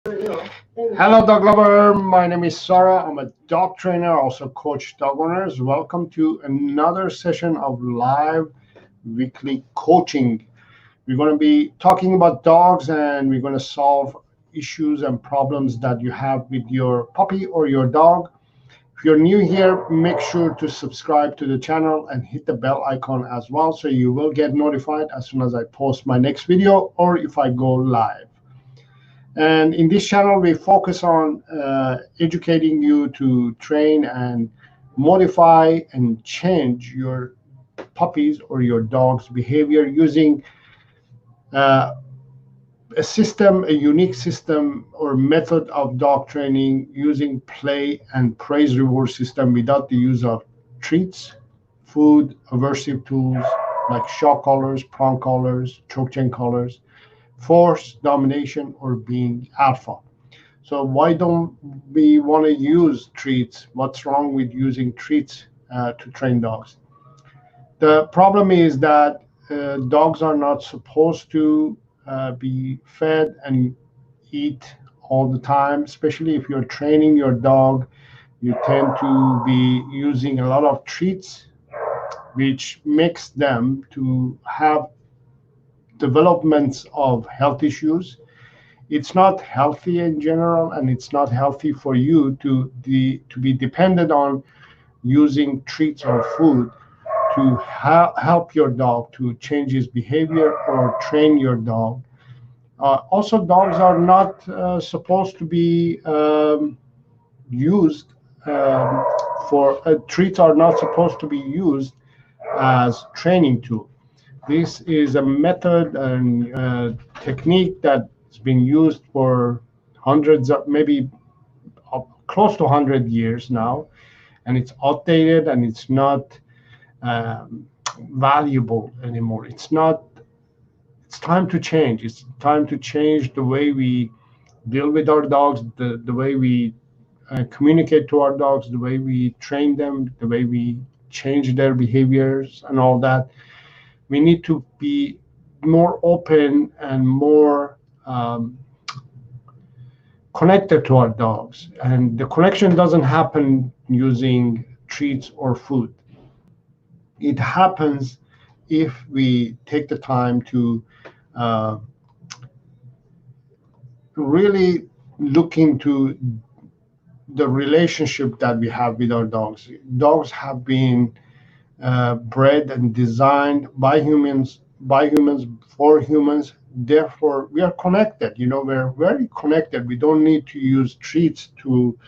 Hello, dog lover. My name is Saro. I'm a dog trainer, also coach dog owners. Welcome to another session of live weekly coaching. We're going to be talking about dogs and we're going to solve issues and problems that you have with your puppy or your dog. If you're new here, make sure to subscribe to the channel and hit the bell icon as well so you will get notified as soon as I post my next video or if I go live. And in this channel, we focus on educating you to train and modify and change your puppies or your dog's behavior using uh, a system, a unique system or method of dog training using play and praise reward system without the use of treats, food, aversive tools like shock collars, prong collars, choke chain collars, force, domination, or being alpha. So why don't we want to use treats? What's wrong with using treats to train dogs? The problem is that dogs are not supposed to be fed and eat all the time, especially if you're training your dog. You tend to be using a lot of treats, which makes them to have developments of health issues. It's not healthy in general, and it's not healthy for you to be dependent on using treats or food to help your dog to change his behavior or train your dog. Also, dogs are not supposed to be used for treats are not supposed to be used as training tool. This is a method and technique that's been used for hundreds of maybe close to 100 years now, and it's outdated and it's not um, valuable anymore. It's not. It's time to change. It's time to change the way we deal with our dogs, the way we communicate to our dogs, the way we train them, the way we change their behaviors and all that. We need to be more open and more connected to our dogs. And the connection doesn't happen using treats or food. It happens if we take the time to uh, really look into the relationship that we have with our dogs. Dogs have been bred and designed by humans for humans. Therefore, we are connected. We're very connected. We don't need to use treats to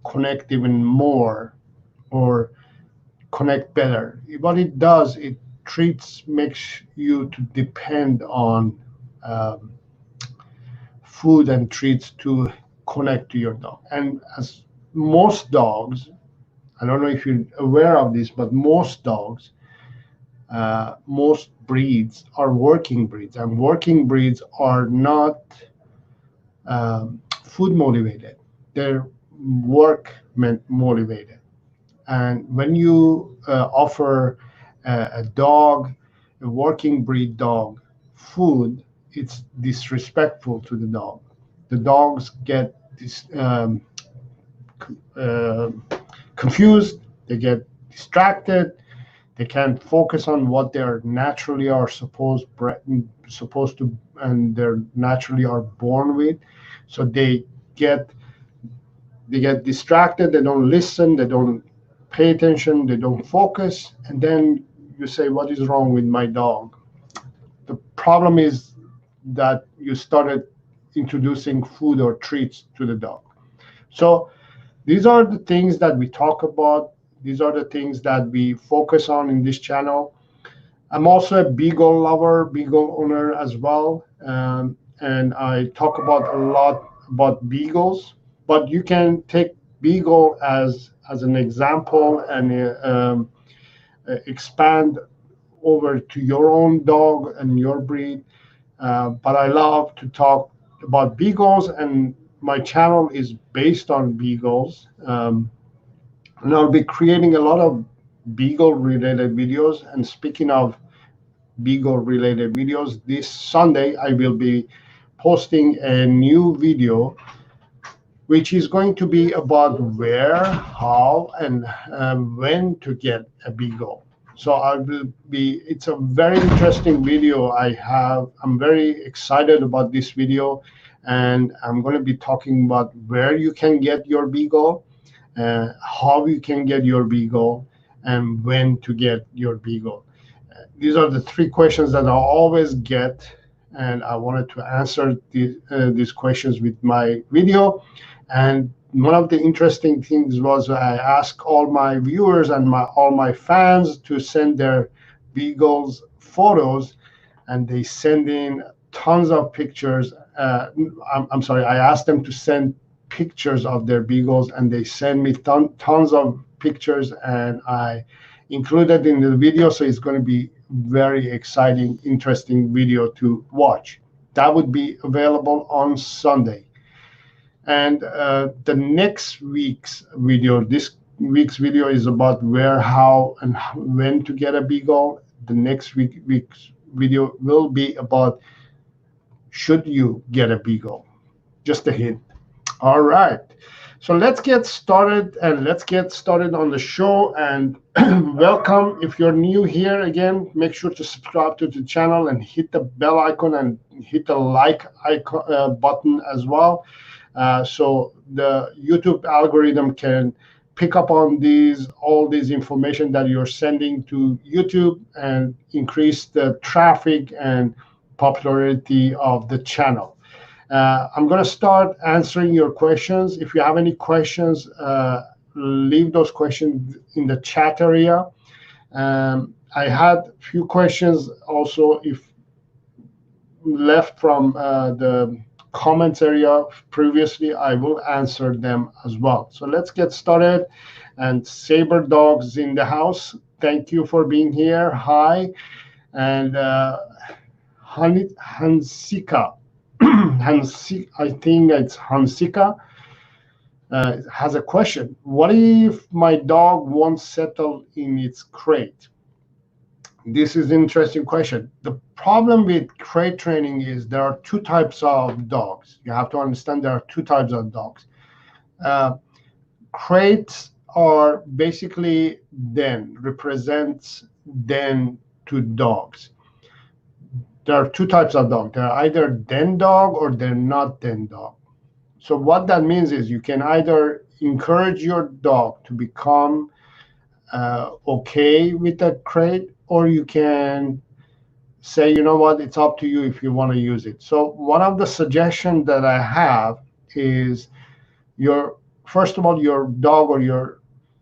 connect even more or connect better. What it does, it treats makes you to depend on um, food and treats to connect to your dog. And as most dogs, I don't know if you're aware of this, but most breeds are working breeds, and working breeds are not food motivated. They're work motivated. And when you offer a dog, a working breed dog, food, it's disrespectful to the dog. The dogs get this uh, confused, they get distracted, they can't focus on what they're naturally are supposed to, and they're naturally are born with. So get they get distracted, they don't listen, they don't pay attention, they don't focus, and then you say, what is wrong with my dog? The problem is that you started introducing food or treats to the dog. So these are the things that we talk about. These are the things that we focus on in this channel. I'm also a beagle lover, beagle owner as well. And I talk about a lot about beagles, but you can take beagle as an example and expand over to your own dog and your breed. But I love to talk about beagles, and my channel is based on beagles. And I'll be creating a lot of beagle related videos. And speaking of beagle related videos, this Sunday I will be posting a new video which is going to be about where, how, and when to get a beagle. So it's a very interesting video I have. I'm very excited about this video, and I'm going to be talking about where you can get your beagle, how you can get your beagle, and when to get your beagle. These are the three questions that I always get, and I wanted to answer these questions with my video. And one of the interesting things was I asked all my viewers and all my fans to send their beagles photos, and they send in tons of pictures. I'm sorry, I asked them to send pictures of their beagles, and they send me tons of pictures, and I included in the video. So it's going to be very exciting, interesting video to watch. That would be available on Sunday. And the next week's video, this week's video is about where, how, and when to get a beagle. The next week's video will be about should you get a beagle. Just a hint. All right. So let's get started, and let's get started on the show. And welcome. If you're new here, again, make sure to subscribe to the channel and hit the bell icon and hit the like icon, button as well. So the YouTube algorithm can pick up on all these information that you're sending to YouTube and increase the traffic and popularity of the channel. I'm going to start answering your questions. If you have any questions, leave those questions in the chat area. I had a few questions also left from the comments area previously. I will answer them as well. So let's get started. And Saber Dogs in the house, thank you for being here. Hi. And Hansika, I think it's Hansika, has a question. What if my dog won't settle in its crate? This is an interesting question. The problem with crate training is there are two types of dogs. You have to understand there are two types of dogs. Crates are basically represents den to dogs. There are two types of dog. They're either den dog or they're not den dog. So what that means is you can either encourage your dog to become okay with that crate, or you can say, you know what, it's up to you if you want to use it. So one of the suggestions that I have is first of all, your dog or your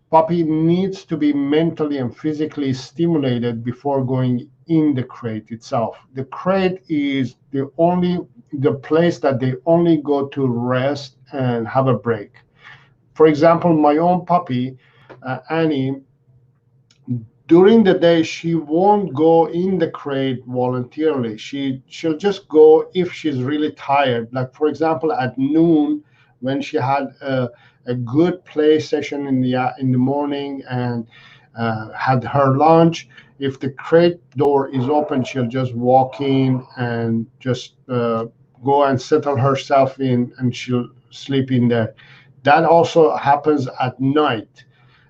puppy needs to be mentally and physically stimulated before going in the crate itself. The crate is the place that they only go to rest and have a break. For example, my own puppy, Annie, during the day, she won't go in the crate voluntarily. She'll just go if she's really tired. Like, for example, at noon, when she had a good play session in the morning and had her lunch, if the crate door is open, she'll just walk in and just go and settle herself in, and she'll sleep in there. That also happens at night.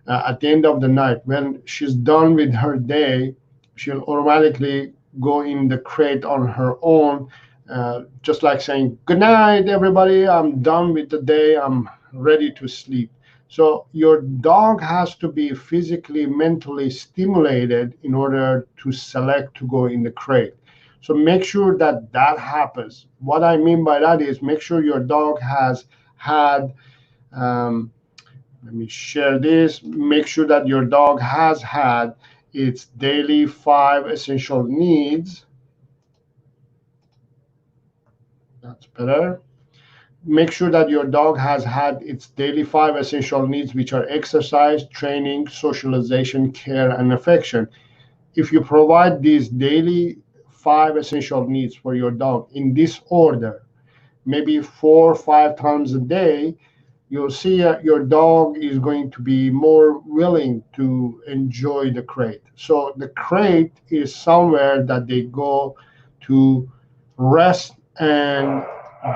At the end of the night, when she's done with her day, she'll automatically go in the crate on her own, just like saying, good night, everybody, I'm done with the day, I'm ready to sleep. So your dog has to be physically, mentally stimulated in order to select to go in the crate. So make sure that happens. What I mean by that is make sure your dog has had, let me share this. Make sure that your dog has had its daily 5 essential needs. That's better. Make sure that your dog has had its daily 5 essential needs, which are exercise, training, socialization, care, and affection. If you provide these daily 5 essential needs for your dog in this order, maybe 4 or 5 times a day, you'll see your dog is going to be more willing to enjoy the crate. So the crate is somewhere that they go to rest and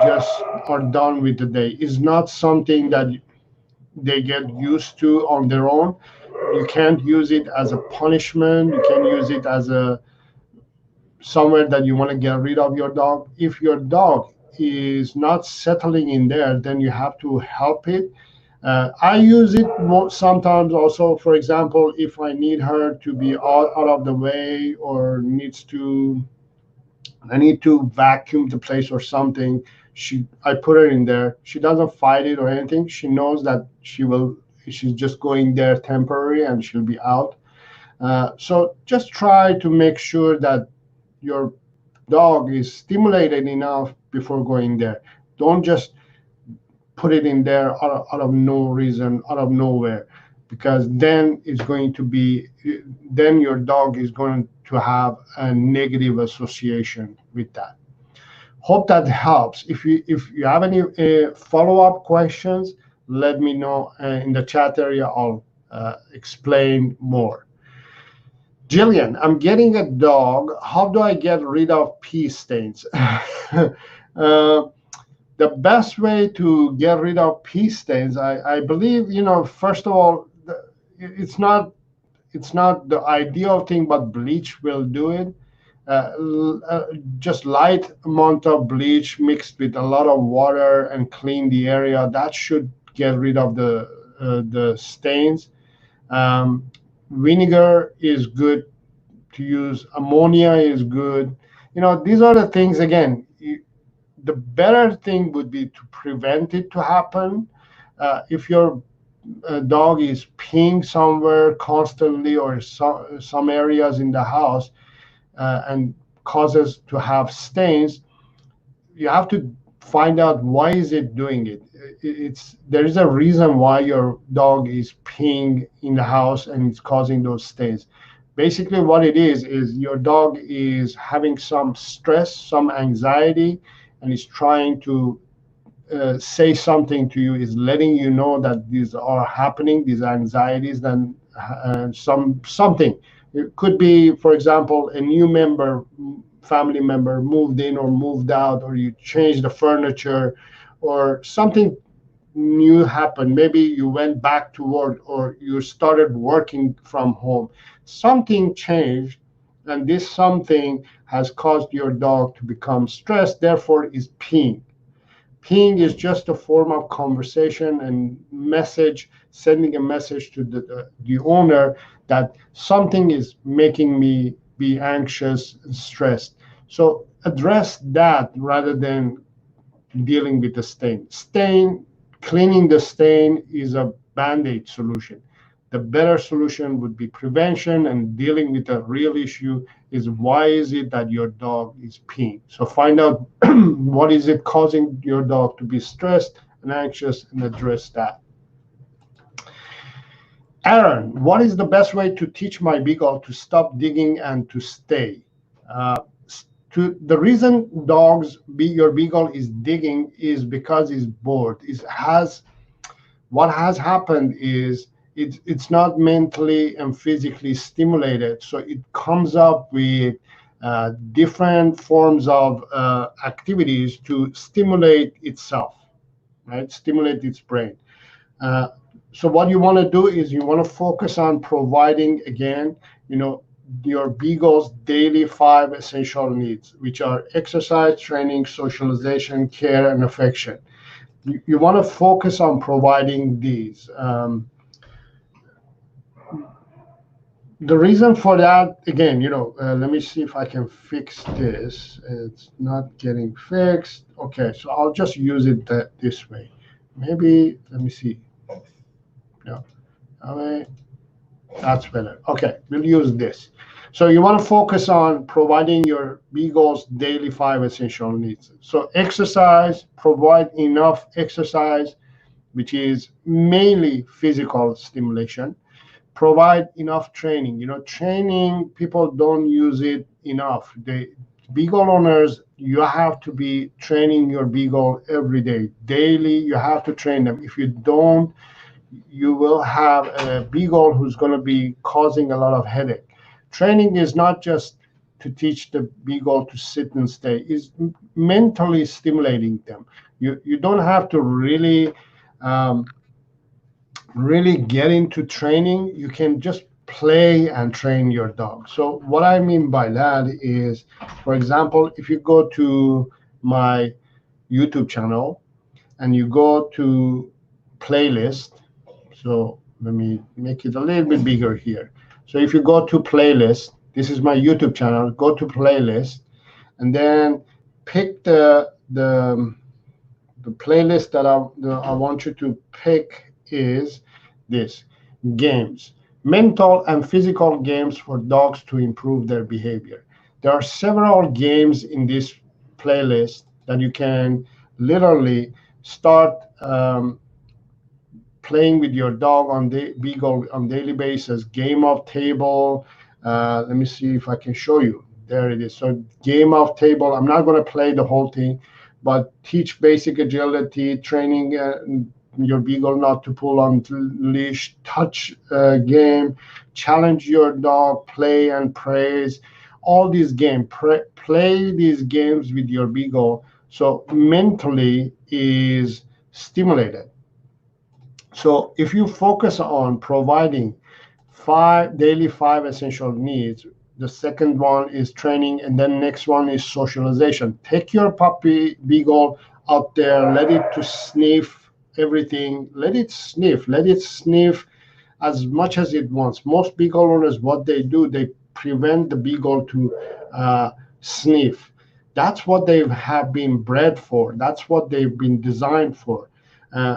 just are done with the day. It's not something that they get used to on their own. You can't use it as a punishment. You can use it as a somewhere that you want to get rid of your dog. If your dog is not settling in there, then you have to help it. I use it sometimes also, for example, if I need her to be out of the way or I need to vacuum the place or something. I put her in there. She doesn't fight it or anything. She knows that she's just going there temporary and she'll be out. So just try to make sure that your dog is stimulated enough before going there. Don't just put it in there out of no reason, out of nowhere, because then then your dog is going to have a negative association with that. Hope that helps. If you have any follow-up questions, let me know in the chat area. I'll explain more. Jillian, I'm getting a dog. How do I get rid of pee stains? The best way to get rid of pee stains, I believe, first of all, it's not the ideal thing, but bleach will do it. Just light amount of bleach mixed with a lot of water and clean the area. That should get rid of the stains. Vinegar is good to use. Ammonia is good. These are the things, again, the better thing would be to prevent it to happen. If your dog is peeing somewhere constantly or some areas in the house and causes to have stains, you have to find out why is it doing it. There is a reason why your dog is peeing in the house and it's causing those stains. Basically, what it is your dog is having some stress, some anxiety, and is trying to say something to you, is letting you know that these are happening, these anxieties, then something. It could be, for example, a new family member moved in or moved out, or you changed the furniture, or something new happened. Maybe you went back to work or you started working from home. Something changed, and this something has caused your dog to become stressed, therefore is peeing. Peeing is just a form of conversation and sending a message to the owner that something is making me be anxious and stressed. So address that rather than dealing with the stain. Cleaning the stain is a band-aid solution. The better solution would be prevention, and dealing with the real issue is why is it that your dog is peeing. So find out what is it causing your dog to be stressed and anxious, and address that. Aaron, what is the best way to teach my beagle to stop digging and to stay? The reason your beagle is digging is because he's bored. What has happened is it's not mentally and physically stimulated, so it comes up with different forms of activities to stimulate itself, right? Stimulate its brain. So what you want to do is you want to focus on providing, again, your beagle's daily 5 essential needs, which are exercise, training, socialization, care, and affection. You want to focus on providing these. The reason for that, again, let me see if I can fix this. It's not getting fixed. Okay, so I'll just use it this way. Maybe, let me see. No, okay, that's better. Okay, we'll use this. So you want to focus on providing your beagle's daily 5 essential needs. So exercise, provide enough exercise, which is mainly physical stimulation. Provide enough training. Training, people don't use it enough. The beagle owners, you have to be training your beagle every day. Daily, you have to train them. If you don't, you will have a beagle who's going to be causing a lot of headache. Training is not just to teach the beagle to sit and stay is mentally stimulating them. You don't have to really really get into training. You can just play and train your dog. So what I mean by that is, for example, if you go to my YouTube channel and you go to playlist, so let me make it a little bit bigger here. So if you go to playlist, this is my YouTube channel, go to playlist, and then pick the playlist that I want you to pick is this: games, mental and physical games for dogs to improve their behavior. There are several games in this playlist that you can literally start playing with your dog on the beagle on daily basis. Game of table. Let me see if I can show you. There it is. So game of table. I'm not going to play the whole thing, but teach basic agility, training your beagle not to pull on leash, touch game, challenge your dog, play and praise. All these games, play these games with your beagle, so mentally is stimulated. So if you focus on providing five essential needs, the second one is training, and then next one is socialization. Take your puppy beagle out there, let it to sniff everything, let it sniff as much as it wants. Most beagle owners, what they do, they prevent the beagle to sniff. That's what they have been bred for. That's what they've been designed for.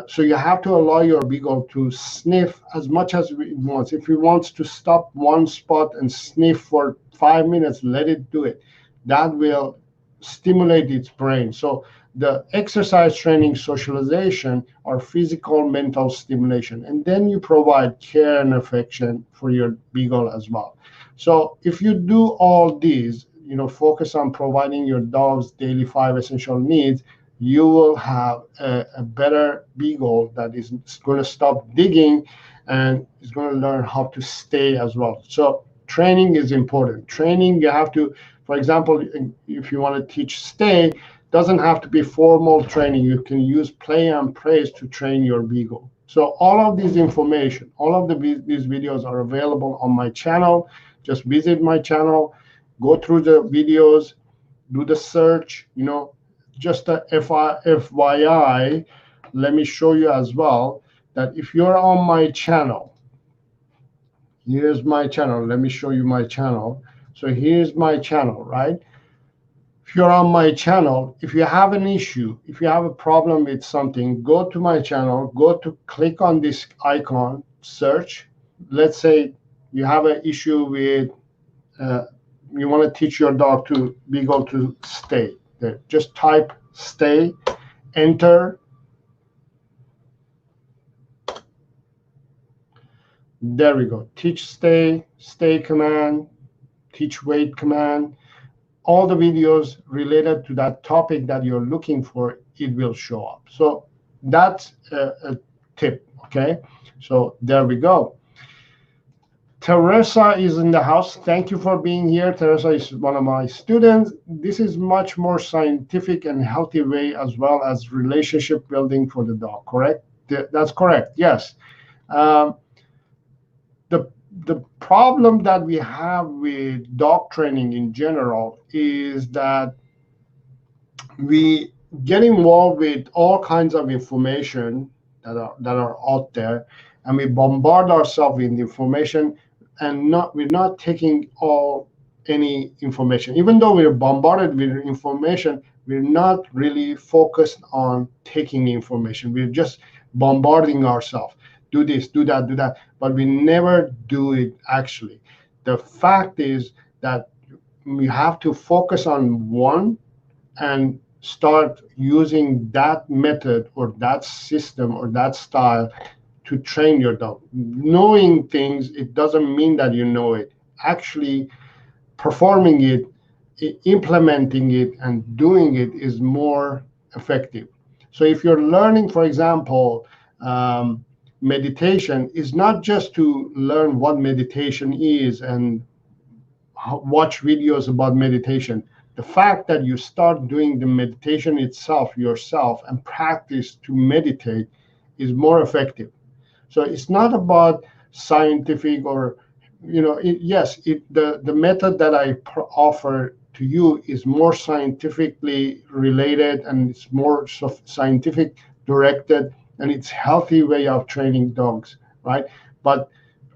So you have to allow your beagle to sniff as much as it wants. If it wants to stop one spot and sniff for 5 minutes, let it do it. That will stimulate its brain. So the exercise, training, socialization are physical, mental stimulation. And then you provide care and affection for your beagle as well. So if you do all these, focus on providing your dog's daily 5 essential needs, you will have a better beagle that is going to stop digging and is going to learn how to stay as well. So training is important. Training, you have to, for example, if you want to teach stay, doesn't have to be formal training. You can use play and praise to train your beagle. So all of this information, all of these videos are available on my channel. Just visit my channel, go through the videos, do the search, just a FYI, let me show you as well that if you're on my channel, here's my channel. Let me show you my channel. So here's my channel, right? If you're on my channel, if you have an issue, if you have a problem with something, go to my channel, click on this icon, search. Let's say you have an issue with, you want to teach your dog to beagle to stay. There, just type stay, enter. There we go. Teach stay, stay command, teach wait command. All the videos related to that topic that you're looking for, it will show up. So that's a tip, okay? So there we go. Teresa is in the house. Thank you for being here. Teresa is one of my students. This is much more scientific and healthy way as well as relationship building for the dog, correct? That's correct, yes. The problem that we have with dog training in general is that we get involved with all kinds of information that are out there, and we bombard ourselves with information, and we're not taking any information. Even though we're bombarded with information, we're not really focused on taking information. We're just bombarding ourselves. Do this, do that, but we never do it actually. The fact is that we have to focus on one and start using that method or that system or that style to train your dog. Knowing things, it doesn't mean that you know it. Actually performing it, implementing it, and doing it is more effective. So if you're learning, for example, meditation is not just to learn what meditation is and watch videos about meditation. The fact that you start doing the meditation itself yourself and practice to meditate is more effective. So it's not about scientific or, the method that I offer to you is more scientifically related, and it's more scientific directed, and it's healthy way of training dogs, right? But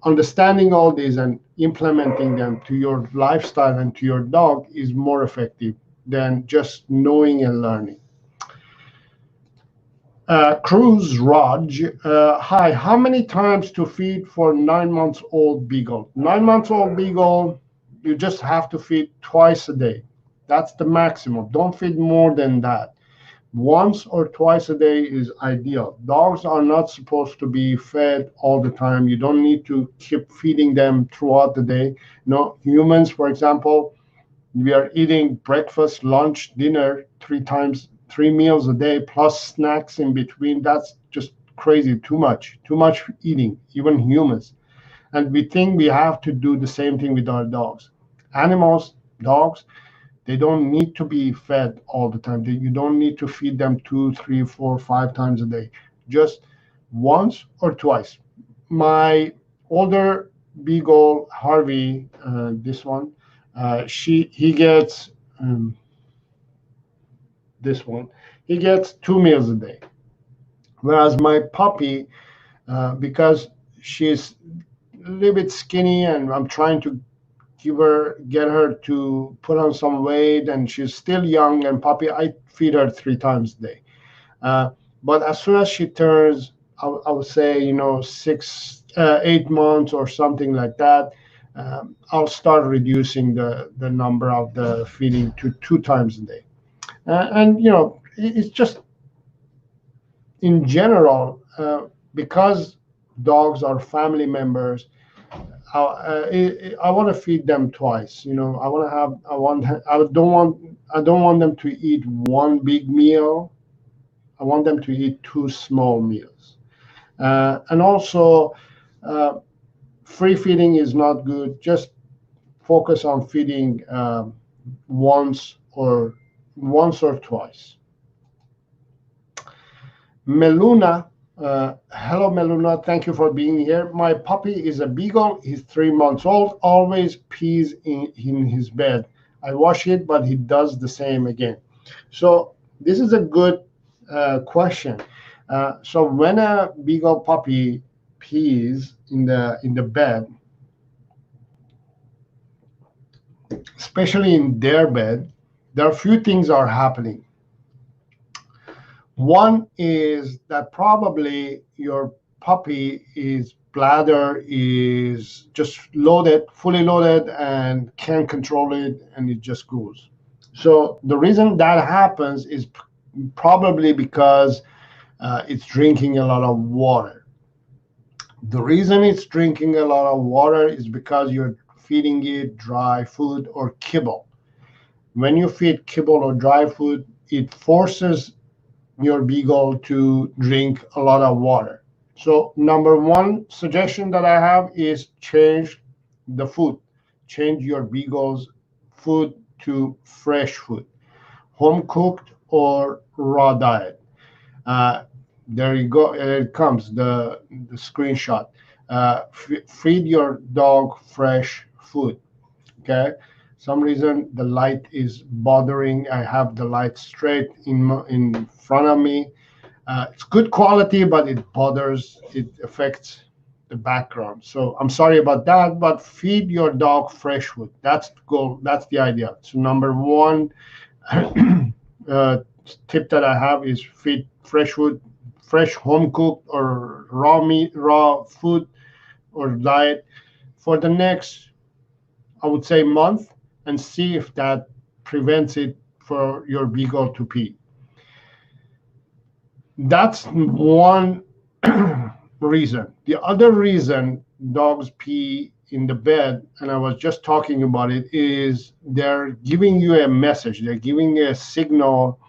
understanding all these and implementing them to your lifestyle and to your dog is more effective than just knowing and learning. CRUZ Raj, hi, how many times to feed for 9-month-old beagle? 9-month-old beagle, you just have to feed twice a day. That's the maximum. Don't feed more than that. Once or twice a day is ideal. Dogs are not supposed to be fed all the time. You don't need to keep feeding them throughout the day. No, humans, for example, we are eating breakfast, lunch, dinner 3 meals a day, plus snacks in between. That's just crazy, too much eating, even humans. And we think we have to do the same thing with our dogs. Animals, dogs, they don't need to be fed all the time. You don't need to feed them 2, 3, 4, 5 times a day. Just once or twice. My older beagle, Harvey, this one, he gets this one. He gets 2 meals a day. Whereas my puppy, because she's a little bit skinny, and I'm trying to get her to put on some weight, and she's still young and puppy, I feed her 3 times a day. But as soon as she turns, I would say, 6, 8 months or something like that, I'll start reducing the number of the feeding to 2 times a day. And it's just, in general, because dogs are family members, I want to feed them twice. I don't want them to eat one big meal. I want them to eat 2 small meals. And also, free feeding is not good. Just focus on feeding once or twice. Meluna, hello Meluna, thank you for being here. My puppy is a beagle. He's 3 months old, always pees in his bed. I wash it, but he does the same again. So this is a good question. So when a beagle puppy pees in the bed, especially in their bed, there are a few things are happening. One is that probably your puppy's bladder is just fully loaded, and can't control it, and it just goes. So the reason that happens is probably because it's drinking a lot of water. The reason it's drinking a lot of water is because you're feeding it dry food or kibble. When you feed kibble or dry food, it forces your beagle to drink a lot of water. So number one suggestion that I have is change the food. Change your beagle's food to fresh food, home cooked or raw diet. There you go. It comes the screenshot. Feed your dog fresh food. Okay. Some reason the light is bothering. I have the light straight in front of me. It's good quality, but it affects the background. So I'm sorry about that, but feed your dog fresh food. That's the goal. That's the idea. So number one tip that I have is feed fresh food, fresh home cooked or raw food or diet for the next, I would say, month, and see if that prevents it for your beagle to pee. That's one reason. The other reason dogs pee in the bed, and I was just talking about it, is they're giving you a message. They're giving you a signal.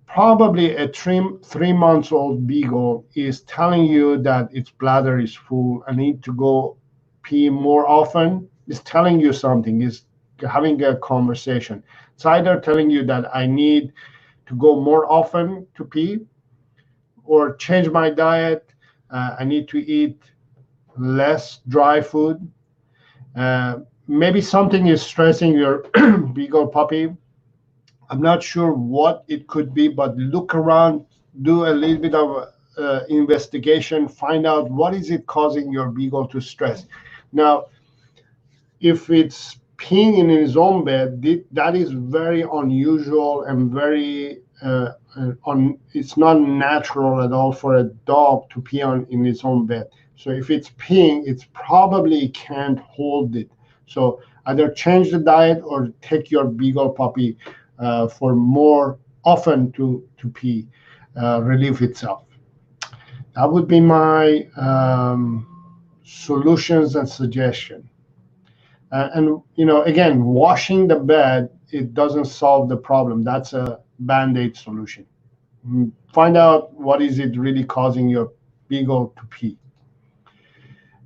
Probably a 3-month-old beagle is telling you that its bladder is full and need to go pee more often. telling you something, is having a conversation. It's either telling you that I need to go more often to pee, or change my diet. I need to eat less dry food. Maybe something is stressing your beagle puppy. I'm not sure what it could be, but look around, do a little bit of investigation, find out what is it causing your beagle to stress. Now, if it's peeing in his own bed, that is very unusual and very it's not natural at all for a dog to pee in his own bed. So if it's peeing, it's probably can't hold it. So either change the diet or take your beagle puppy for more often to pee, relieve itself. That would be my solutions and suggestion. And again, washing the bed, it doesn't solve the problem. That's a band-aid solution. Find out what is it really causing your beagle to pee.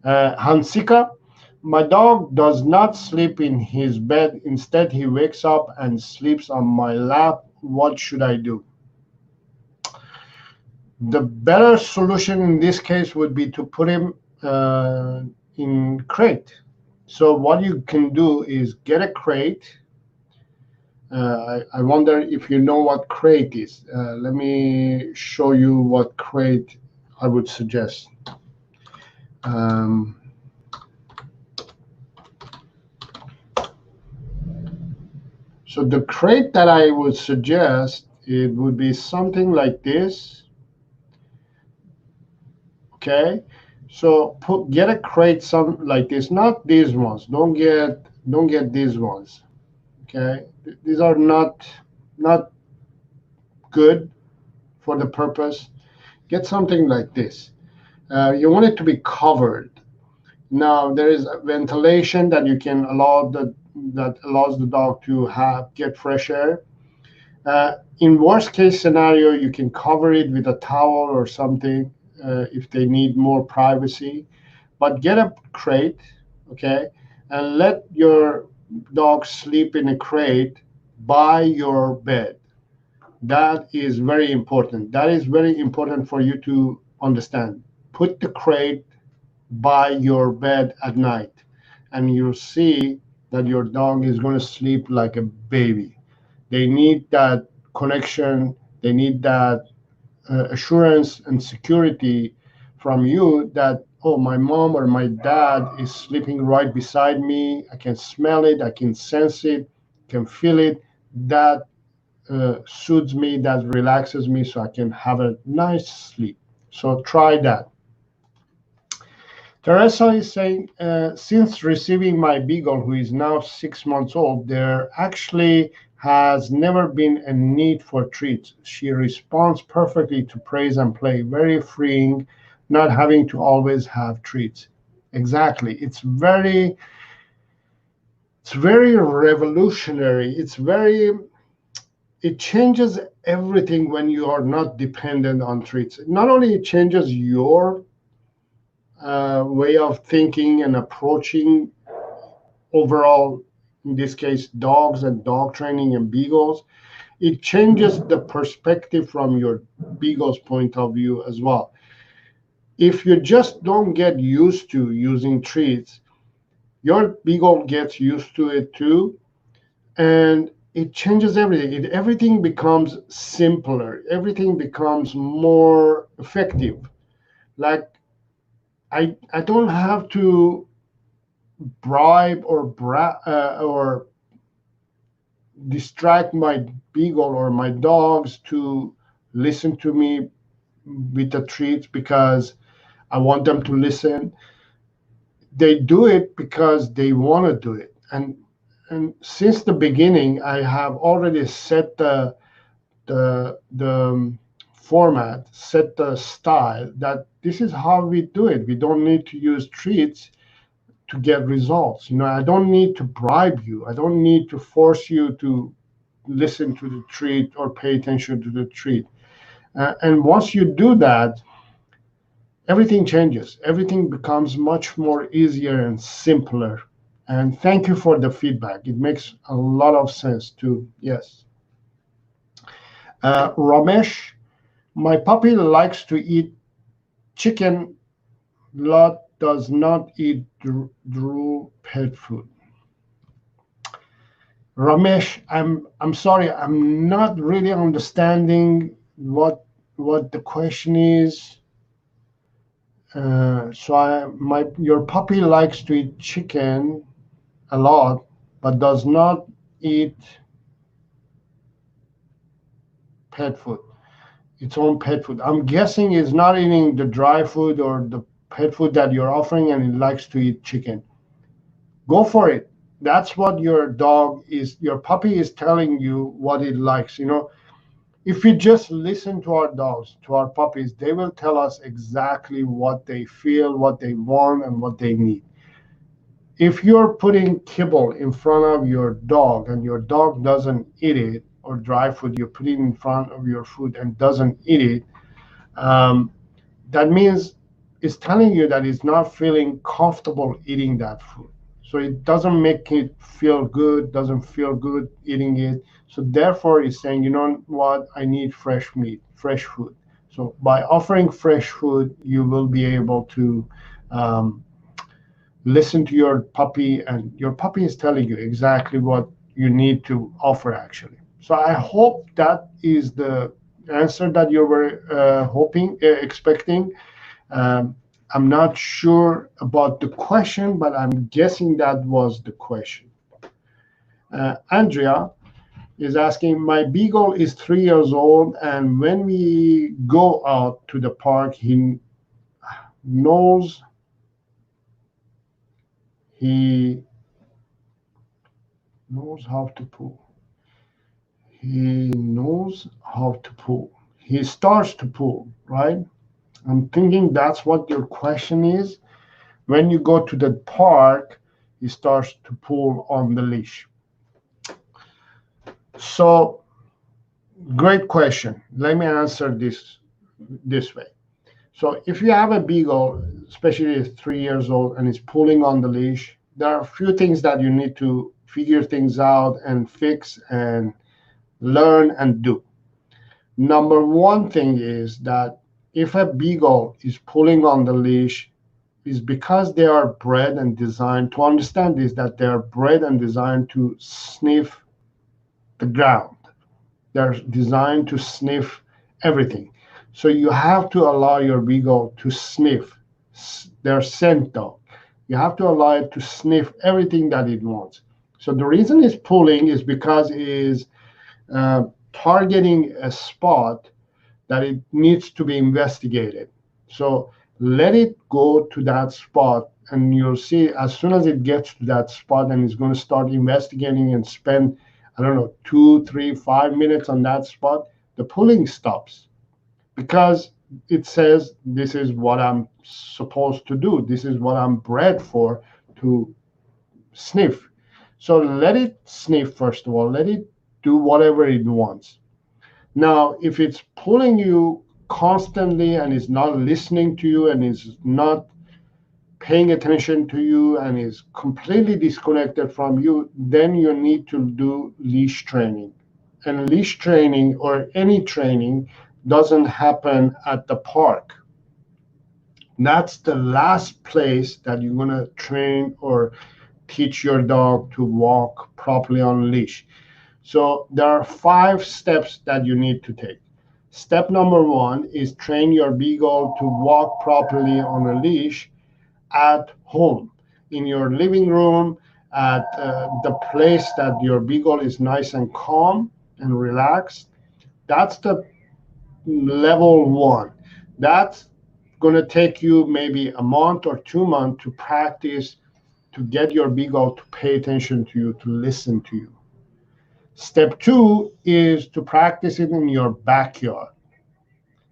Hansika, my dog does not sleep in his bed. Instead, he wakes up and sleeps on my lap. What should I do? The better solution in this case would be to put him in crate. So what you can do is get a crate. I wonder if you know what crate is. Let me show you what crate I would suggest. So the crate that I would suggest, it would be something like this. Okay, so get a crate some like this, not these ones. Don't get these ones. Okay, these are not good for the purpose. Get something like this. You want it to be covered. Now there is a ventilation that you can that allows the dog to get fresh air. In worst case scenario, you can cover it with a towel or something if they need more privacy. But get a crate, okay, and let your dog sleep in a crate by your bed. That is very important. That is very important for you to understand. Put the crate by your bed at night, and you'll see that your dog is going to sleep like a baby. They need that connection. They need that assurance and security from you that, oh, my mom or my dad is sleeping right beside me. I can smell it. I can sense it. Can feel it. That soothes me. That relaxes me, so I can have a nice sleep. So try that. Teresa is saying, since receiving my beagle, who is now 6 months old, there actually has never been a need for treats. She responds perfectly to praise and play, very freeing, not having to always have treats. Exactly. It's very revolutionary. It changes everything when you are not dependent on treats. Not only it changes your way of thinking and approaching overall, in this case, dogs and dog training and beagles, it changes the perspective from your beagle's point of view as well. If you just don't get used to using treats, your beagle gets used to it too, and it changes everything. Everything becomes simpler. Everything becomes more effective. Like I don't have to bribe or distract my beagle or my dogs to listen to me with the treats because I want them to listen. They do it because they want to do it. And since the beginning, I have already set the format, set the style that this is how we do it. We don't need to use treats to get results. I don't need to bribe you. I don't need to force you to listen to the treat or pay attention to the treat. And once you do that, everything changes. Everything becomes much more easier and simpler. And thank you for the feedback. It makes a lot of sense too. Yes. Ramesh, my puppy likes to eat chicken, lot does not eat drew pet food. Ramesh, I'm sorry, I'm not really understanding what the question is. Your puppy likes to eat chicken a lot, but does not eat pet food, its own pet food. I'm guessing it's not eating the dry food or the pet food that you're offering, and it likes to eat chicken. Go for it. That's what your puppy is telling you what it likes. If we just listen to our dogs, to our puppies, they will tell us exactly what they feel, what they want, and what they need. If you're putting kibble in front of your dog and your dog doesn't eat it, or dry food you put it in front of your food and doesn't eat it, um, that means it's telling you that it's not feeling comfortable eating that food. So it doesn't make it feel good, doesn't feel good eating it. So therefore it's saying, you know what, I need fresh meat, fresh food. So by offering fresh food, you will be able to um, listen to your puppy, and your puppy is telling you exactly what you need to offer actually. So I hope that is the answer that you were expecting. um, I'm not sure about the question, but I'm guessing that was the question. Andrea is asking, my beagle is 3 years old, and when we go out to the park, knows he knows how to poo. He knows how to poo. He starts to poo, right? I'm thinking that's what your question is. When you go to the park, he starts to pull on the leash. So, great question. Let me answer this way. So, if you have a beagle, especially 3 years old, and is pulling on the leash, there are a few things that you need to figure things out and fix and learn and do. Number one thing is that if a beagle is pulling on the leash, is because they are bred and designed to understand this, that they are bred and designed to sniff the ground. They're designed to sniff everything. So you have to allow your beagle to sniff their scent dog. You have to allow it to sniff everything that it wants. So the reason it's pulling is because it is targeting a spot that it needs to be investigated. So let it go to that spot, and you'll see as soon as it gets to that spot and it's going to start investigating and spend, I don't know, 2, 3, 5 minutes on that spot, the pulling stops because it says, this is what I'm supposed to do. This is what I'm bred for, to sniff. So let it sniff first of all. Let it do whatever it wants. Now, if it's pulling you constantly and is not listening to you and is not paying attention to you and is completely disconnected from you, then you need to do leash training. And leash training or any training doesn't happen at the park. That's the last place that you're going to train or teach your dog to walk properly on leash. So there are 5 steps that you need to take. Step number 1 is train your beagle to walk properly on a leash at home, in your living room, at the place that your beagle is nice and calm and relaxed. That's the level 1. That's going to take you maybe a month or 2 months to practice, to get your beagle to pay attention to you, to listen to you. Step 2 is to practice it in your backyard.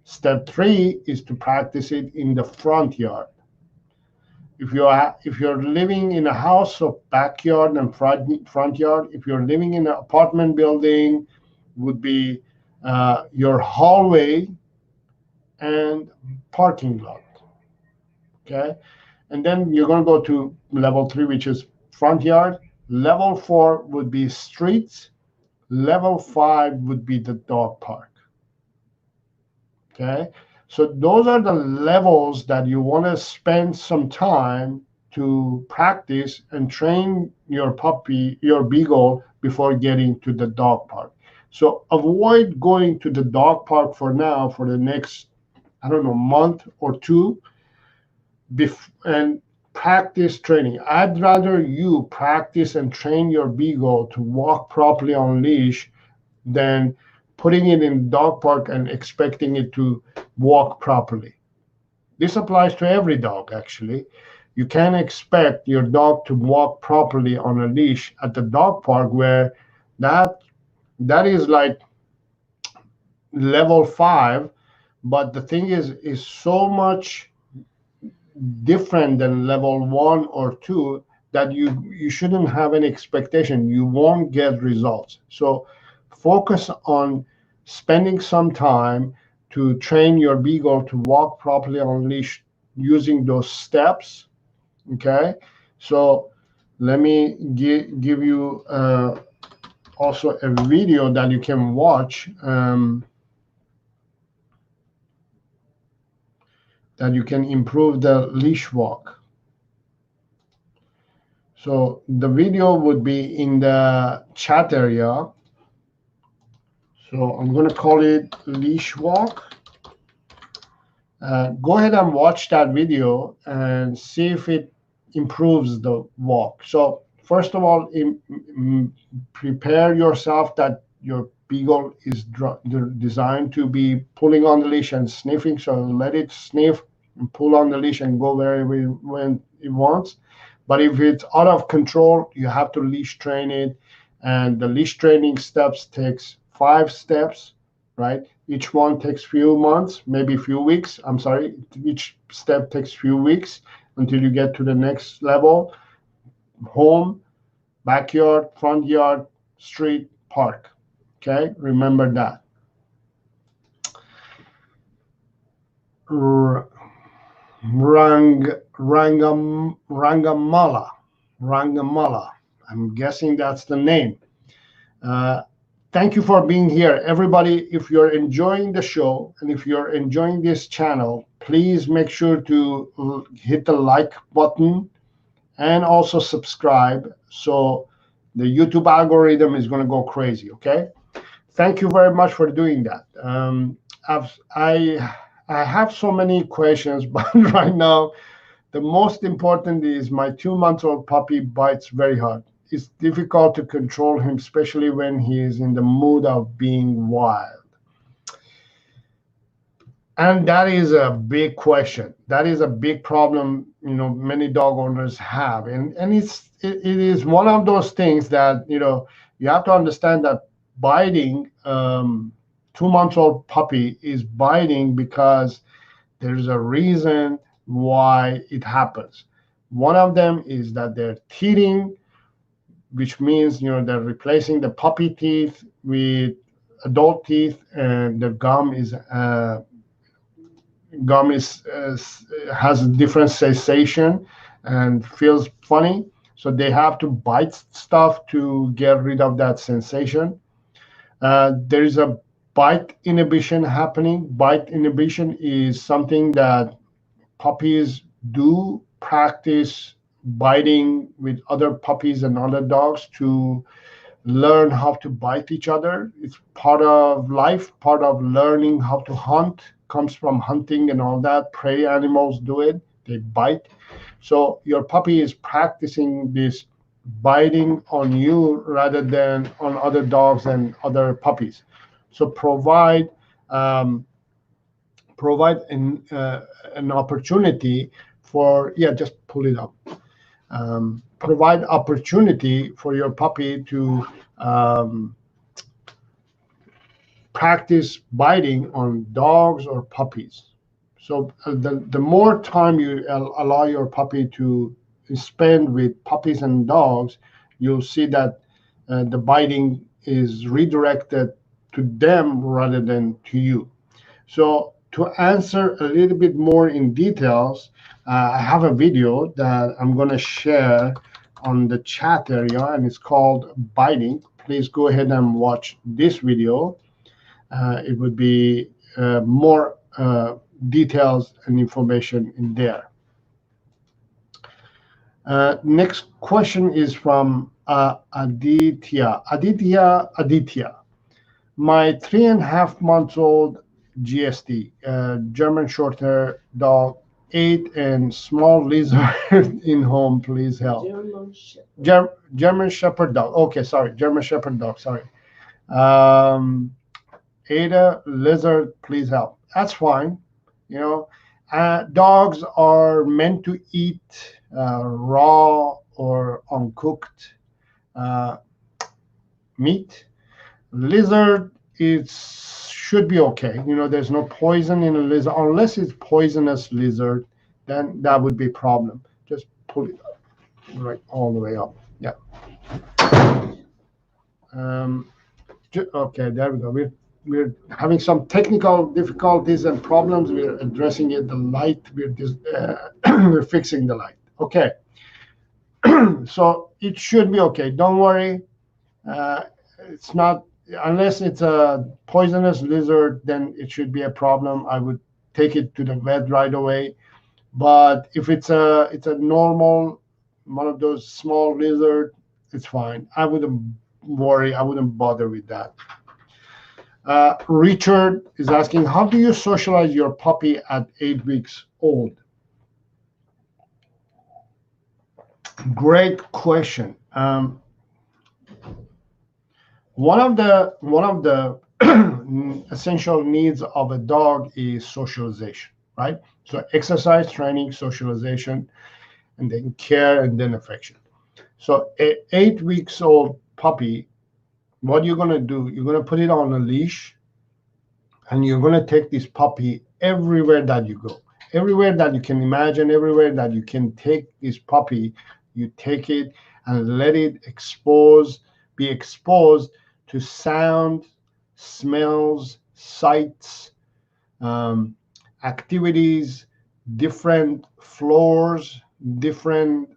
Step 3 is to practice it in the front yard. If you're living in a house of backyard and front yard, if you're living in an apartment building, would be your hallway and parking lot. Okay, and then you're going to go to level 3, which is front yard. Level 4 would be streets. Level 5 would be the dog park. Okay, so those are the levels that you want to spend some time to practice and train your puppy, your beagle, before getting to the dog park. So avoid going to the dog park for now, for the next, I don't know, month or two, and practice training. I'd rather you practice and train your beagle to walk properly on leash than putting it in dog park and expecting it to walk properly. This applies to every dog, actually. You can't expect your dog to walk properly on a leash at the dog park, where that is like level 5. But the thing is so much different than level 1 or 2 that you shouldn't have any expectation. You won't get results. So focus on spending some time to train your beagle to walk properly on leash using those steps. Okay, so let me give you also a video that you can watch, that you can improve the leash walk. So the video would be in the chat area. So I'm going to call it leash walk. Go ahead and watch that video and see if it improves the walk. So first of all, prepare yourself that your beagle is designed to be pulling on the leash and sniffing. So let it sniff and pull on the leash and go wherever when it wants. But if it's out of control, you have to leash train it. And the leash training steps takes 5 steps, right? Each one takes few months, maybe few weeks. I'm sorry, each step takes few weeks until you get to the next level. Home, backyard, front yard, street, park. Okay, remember that. Rangamala. I'm guessing that's the name. Thank you for being here, everybody. If you're enjoying the show and if you're enjoying this channel, please make sure to hit the like button and also subscribe, so the YouTube algorithm is going to go crazy. Okay, thank you very much for doing that. I have so many questions, but right now the most important is my 2-month-old puppy bites very hard. It's difficult to control him, especially when he is in the mood of being wild. And that is a big question. That is a big problem, many dog owners have. And it is one of those things that, you have to understand that biting, 2-month-old puppy is biting because there's a reason why it happens. One of them is that they're teething, which means they're replacing the puppy teeth with adult teeth, and the gum has a different sensation and feels funny, so they have to bite stuff to get rid of that sensation. There is a bite inhibition happening. Bite inhibition is something that puppies do practice biting with other puppies and other dogs to learn how to bite each other. It's part of life, part of learning how to hunt, comes from hunting and all that. Prey animals do it, they bite. So your puppy is practicing this biting on you rather than on other dogs and other puppies. So provide an opportunity for, just pull it up. Provide opportunity for your puppy to practice biting on dogs or puppies. So the more time you allow your puppy to spend with puppies and dogs, you'll see that the biting is redirected to them rather than to you. So to answer a little bit more in details, I have a video that I'm going to share on the chat area, and it's called biting. Please go ahead and watch this video. It would be more details and information in there. Next question is from Aditya. Aditya. My 3.5-month-old GSD, German Shorthair dog, ate and small lizard in home. Please help. German Shepherd dog. Okay, sorry. German Shepherd dog. Sorry. Ate a lizard. Please help. That's fine. Dogs are meant to eat raw or uncooked meat. Lizard, it should be okay. There's no poison in a lizard. Unless it's poisonous lizard, then that would be a problem. Just pull it up, right all the way up. Yeah. Okay, there we go. We're having some technical difficulties and problems. We're addressing it. The light, we're fixing the light. Okay. So it should be okay. Don't worry. It's not, unless it's a poisonous lizard, then it should be a problem. I would take it to the vet right away. But if it's a normal, one of those small lizard, it's fine. I wouldn't worry. I wouldn't bother with that. Richard is asking, how do you socialize your puppy at 8 weeks old? Great question. One of the essential needs of a dog is socialization, right? So exercise, training, socialization, and then care, and then affection. So an 8 weeks old puppy, what you're going to do, you're going to put it on a leash, and you're going to take this puppy everywhere that you go. Everywhere that you can imagine, everywhere that you can take this puppy, you take it and let it be exposed to sound, smells, sights, activities, different floors, different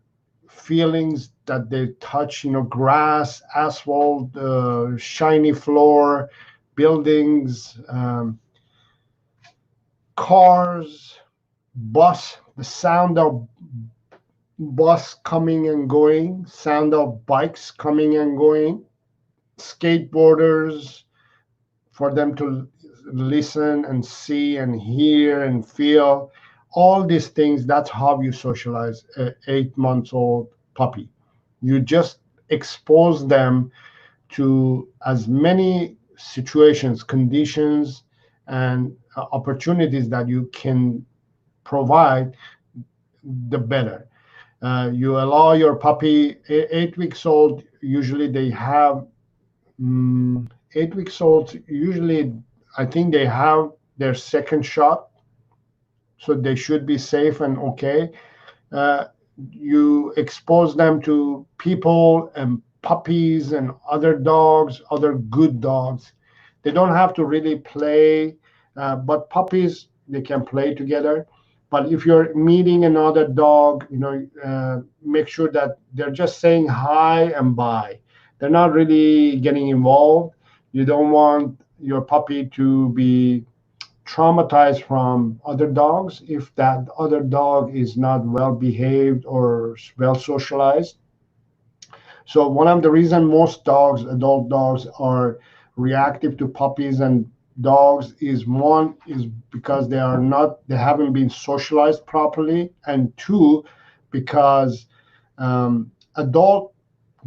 feelings that they touch, grass, asphalt, shiny floor, buildings, cars, bus, the sound of bus coming and going, sound of bikes coming and going, skateboarders, for them to listen and see and hear and feel. All these things, that's how you socialize an 8-month-old puppy. You just expose them to as many situations, conditions, and opportunities that you can provide, the better. You allow your puppy, 8 weeks old, usually they have 8 weeks old, usually I think they have their second shot, so they should be safe and okay. You expose them to people and puppies and other dogs, other good dogs. They don't have to really play, but puppies, they can play together. But if you're meeting another dog, make sure that they're just saying hi and bye. They're not really getting involved. You don't want your puppy to be traumatized from other dogs if that other dog is not well behaved or well socialized. So one of the reasons most dogs, adult dogs, are reactive to puppies and dogs is, one, is because they haven't been socialized properly, and two, because adult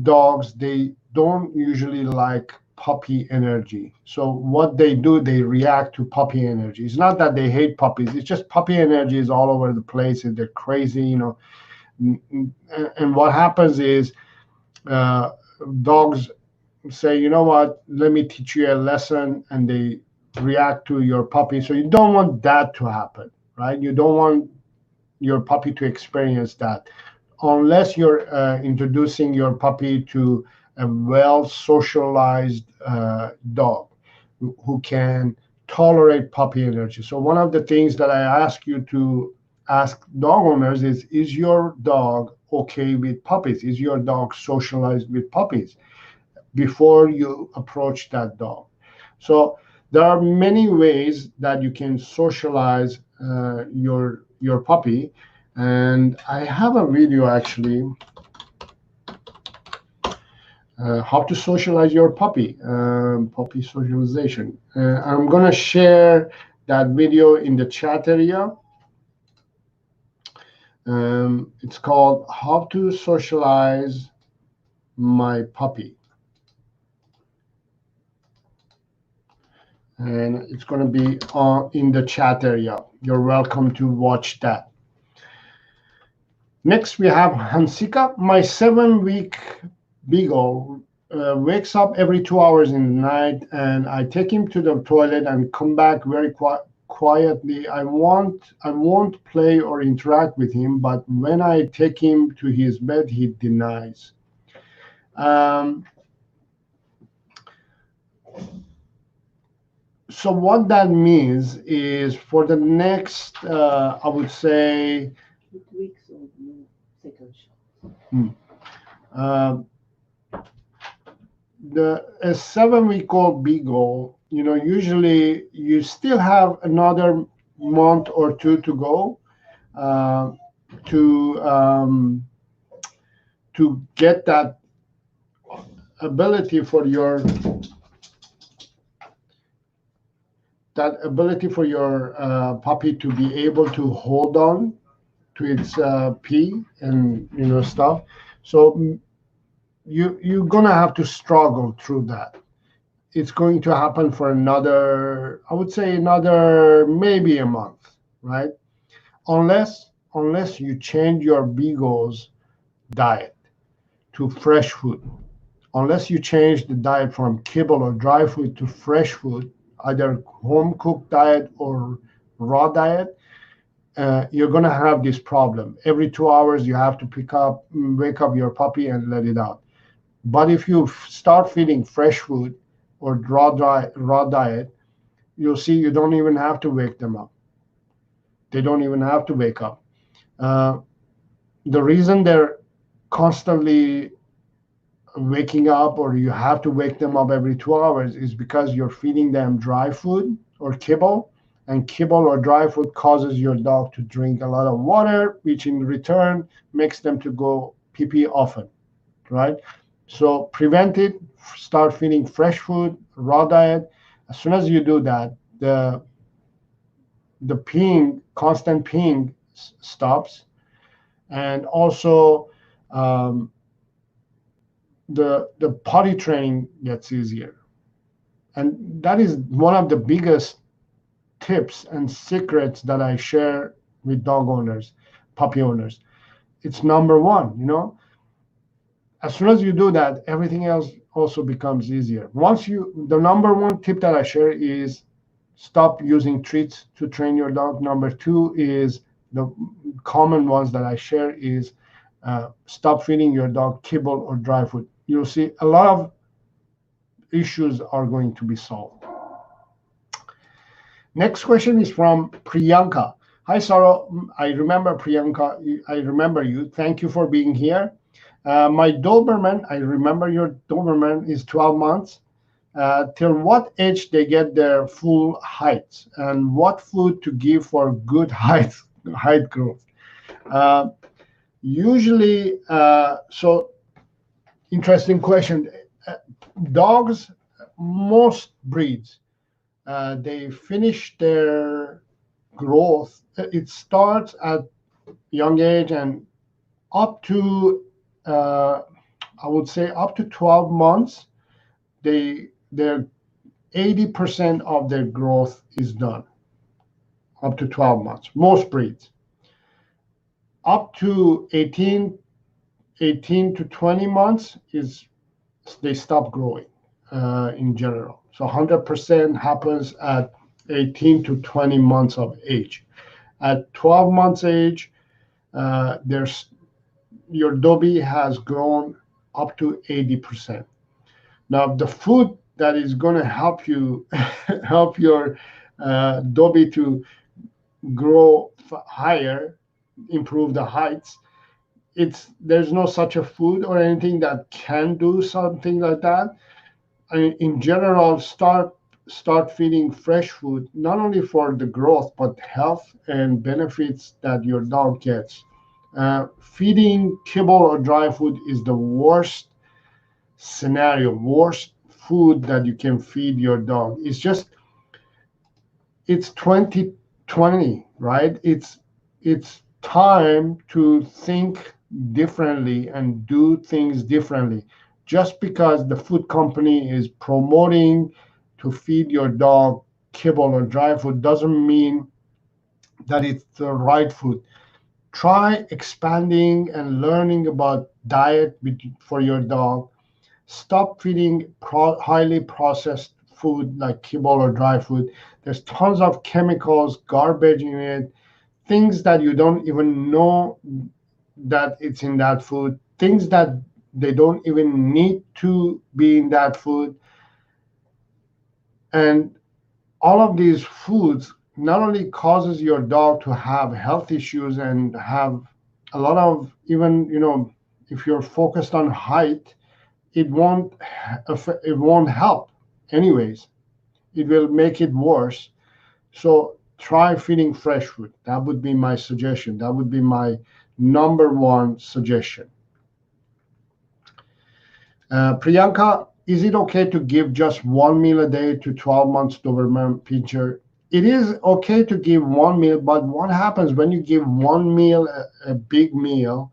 dogs, they don't usually like puppy energy. So what they do, they react to puppy energy. It's not that they hate puppies, it's just puppy energy is all over the place and they're crazy, and what happens is dogs say, you know what, let me teach you a lesson, and they react to your puppy. So you don't want that to happen, right? You don't want your puppy to experience that unless you're introducing your puppy to a well socialized dog who can tolerate puppy energy. So one of the things that I ask you to ask dog owners is your dog okay with puppies? Is your dog socialized with puppies before you approach that dog? So there are many ways that you can socialize your puppy, and I have a video actually, how to socialize your puppy, puppy socialization. I'm gonna share that video in the chat area. It's called How to Socialize My Puppy. And it's going to be in the chat area. You're welcome to watch that. Next, we have Hansika. My 7-week beagle wakes up every 2 hours in the night, and I take him to the toilet and come back very quietly. I won't play or interact with him, but when I take him to his bed, he denies. So what that means is for the next, I would say, 8 weeks or no second shot. A 7-week-old beagle, usually you still have another month or two to go to get that ability for your puppy to be able to hold on to its pee and stuff. So you're gonna have to struggle through that. It's going to happen for another, I would say, maybe a month, right? Unless you change your beagle's diet to fresh food. Unless you change the diet from kibble or dry food to fresh food, either home cooked diet or raw diet, you're going to have this problem. Every 2 hours, you have to wake up your puppy and let it out. But if you start feeding fresh food or raw diet, you'll see you don't even have to wake them up. They don't even have to wake up. The reason they're constantly waking up, or you have to wake them up every 2 hours, is because you're feeding them dry food or kibble, and kibble or dry food causes your dog to drink a lot of water, which in return makes them to go pee-pee often, right? So prevent it. Start feeding fresh food, raw diet. As soon as you do that, the peeing, constant peeing stops, and also the potty training gets easier. And that is one of the biggest tips and secrets that I share with dog owners, puppy owners. It's number one, As soon as you do that, everything else also becomes easier. The number one tip that I share is stop using treats to train your dog. Number two is, the common ones that I share is stop feeding your dog kibble or dry food. You'll see a lot of issues are going to be solved. Next question is from Priyanka. Hi, Saro. I remember Priyanka. I remember you. Thank you for being here. My Doberman, I remember your Doberman, is 12 months. Till what age they get their full height, and what food to give for good height growth? Usually, so interesting question. Dogs, most breeds, they finish their growth. It starts at young age, and up to, I would say, up to 12 months, their 80% of their growth is done. Up to 12 months, most breeds. Up to 18 to 20 months they stop growing in general. So 100% happens at 18 to 20 months of age. At 12 months age, your Dobby has grown up to 80%. Now, the food that is going to help you help your Dobby to grow higher, improve the heights. There's no such a food or anything that can do something like that. I mean, in general, start feeding fresh food, not only for the growth but health and benefits that your dog gets. Feeding kibble or dry food is the worst scenario, worst food that you can feed your dog. It's 2020, right? It's time to think differently and do things differently. Just because the food company is promoting to feed your dog kibble or dry food doesn't mean that it's the right food. Try expanding and learning about diet for your dog. Stop feeding highly processed food like kibble or dry food. There's tons of chemicals, garbage in it, things that you don't even know that it's in that food, things that they don't even need to be in that food. And all of these foods not only causes your dog to have health issues and have a lot of, even, if you're focused on height, it won't help anyways. It will make it worse. So try feeding fresh food. That would be my suggestion. That would be my number one suggestion. Priyanka, is it okay to give just one meal a day to 12 months Doberman Pinscher? It is okay to give one meal, but what happens when you give one meal, a big meal,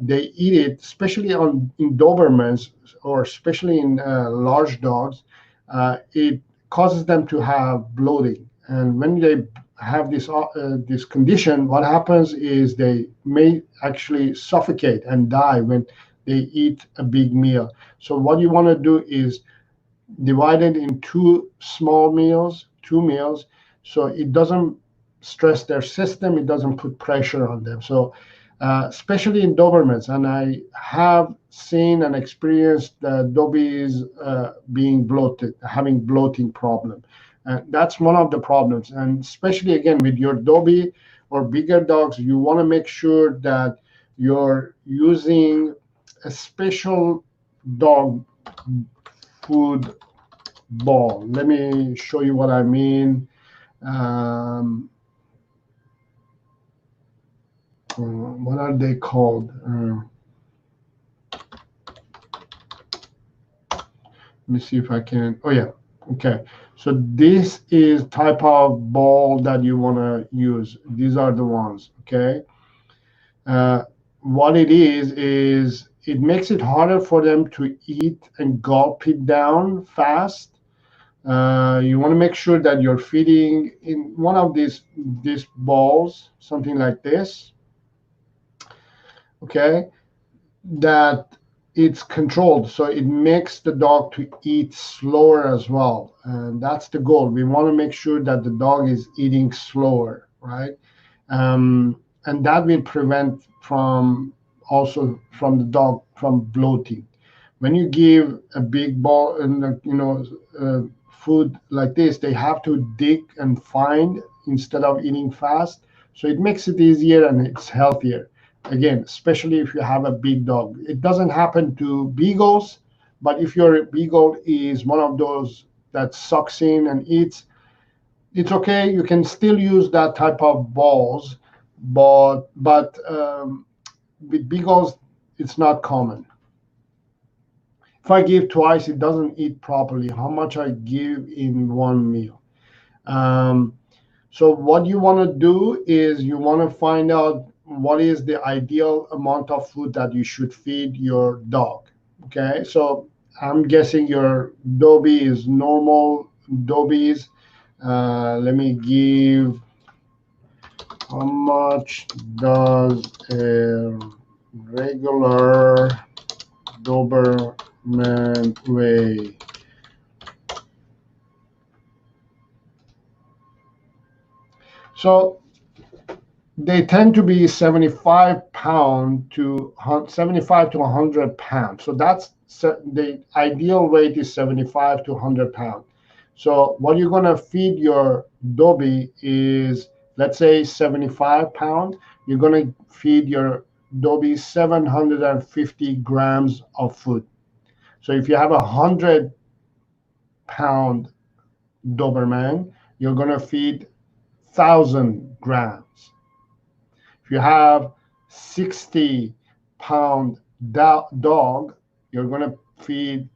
they eat it, especially in Dobermans or especially in large dogs, it causes them to have bloating. And when they have this condition, what happens is they may actually suffocate and die when they eat a big meal. So what you want to do is divide it in two meals, so it doesn't stress their system, it doesn't put pressure on them. So especially in Dobermans, and I have seen and experienced Dobies being bloated, having bloating problem. That's one of the problems. And especially again with your Dobie or bigger dogs, you want to make sure that you're using a special dog food ball. Let me show you what I mean. What are they called? Let me see if I can. Oh yeah. Okay. So this is type of ball that you want to use. These are the ones. Okay. What it is it makes it harder for them to eat and gulp it down fast. You want to make sure that you're feeding in one of these balls, something like this. Okay, that it's controlled, so it makes the dog to eat slower as well, and that's the goal. We want to make sure that the dog is eating slower, right? And that will prevent from the dog from bloating. When you give a big ball and food like this, they have to dig and find instead of eating fast, so it makes it easier and it's healthier. Again, especially if you have a big dog. It doesn't happen to beagles, but if your beagle is one of those that sucks in and eats, it's okay. You can still use that type of balls, but with beagles, it's not common. If I give twice, it doesn't eat properly. How much I give in one meal? So what you want to do is you want to find out what is the ideal amount of food that you should feed your dog. Okay, so I'm guessing your Dobie is normal Dobies. Let me give. How much does a regular Doberman weigh? So they tend to be 75 to 100 pounds. So that's the ideal weight is 75 to 100 pounds. So what you're going to feed your Dobie is let's say 75 pounds, you're going to feed your Dobby 750 grams of food. So if you have 100-pound Doberman, you're going to feed 1,000 grams. If you have 60-pound dog, you're going to feed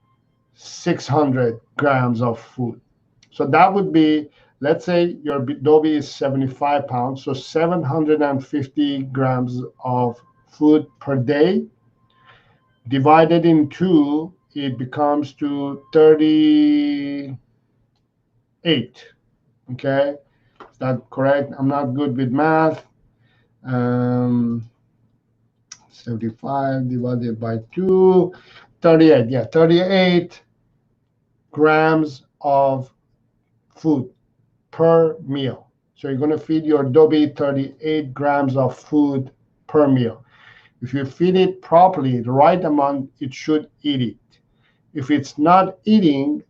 600 grams of food. So that would be, let's say your Dobby is 75 pounds, so 750 grams of food per day. Divided in two, it becomes to 38. Okay, is that correct? I'm not good with math. 75 divided by 2, 38. Yeah, 38 grams of food per meal. So you're going to feed your Dobby 38 grams of food per meal. If you feed it properly, the right amount, it should eat it. If it's not eating,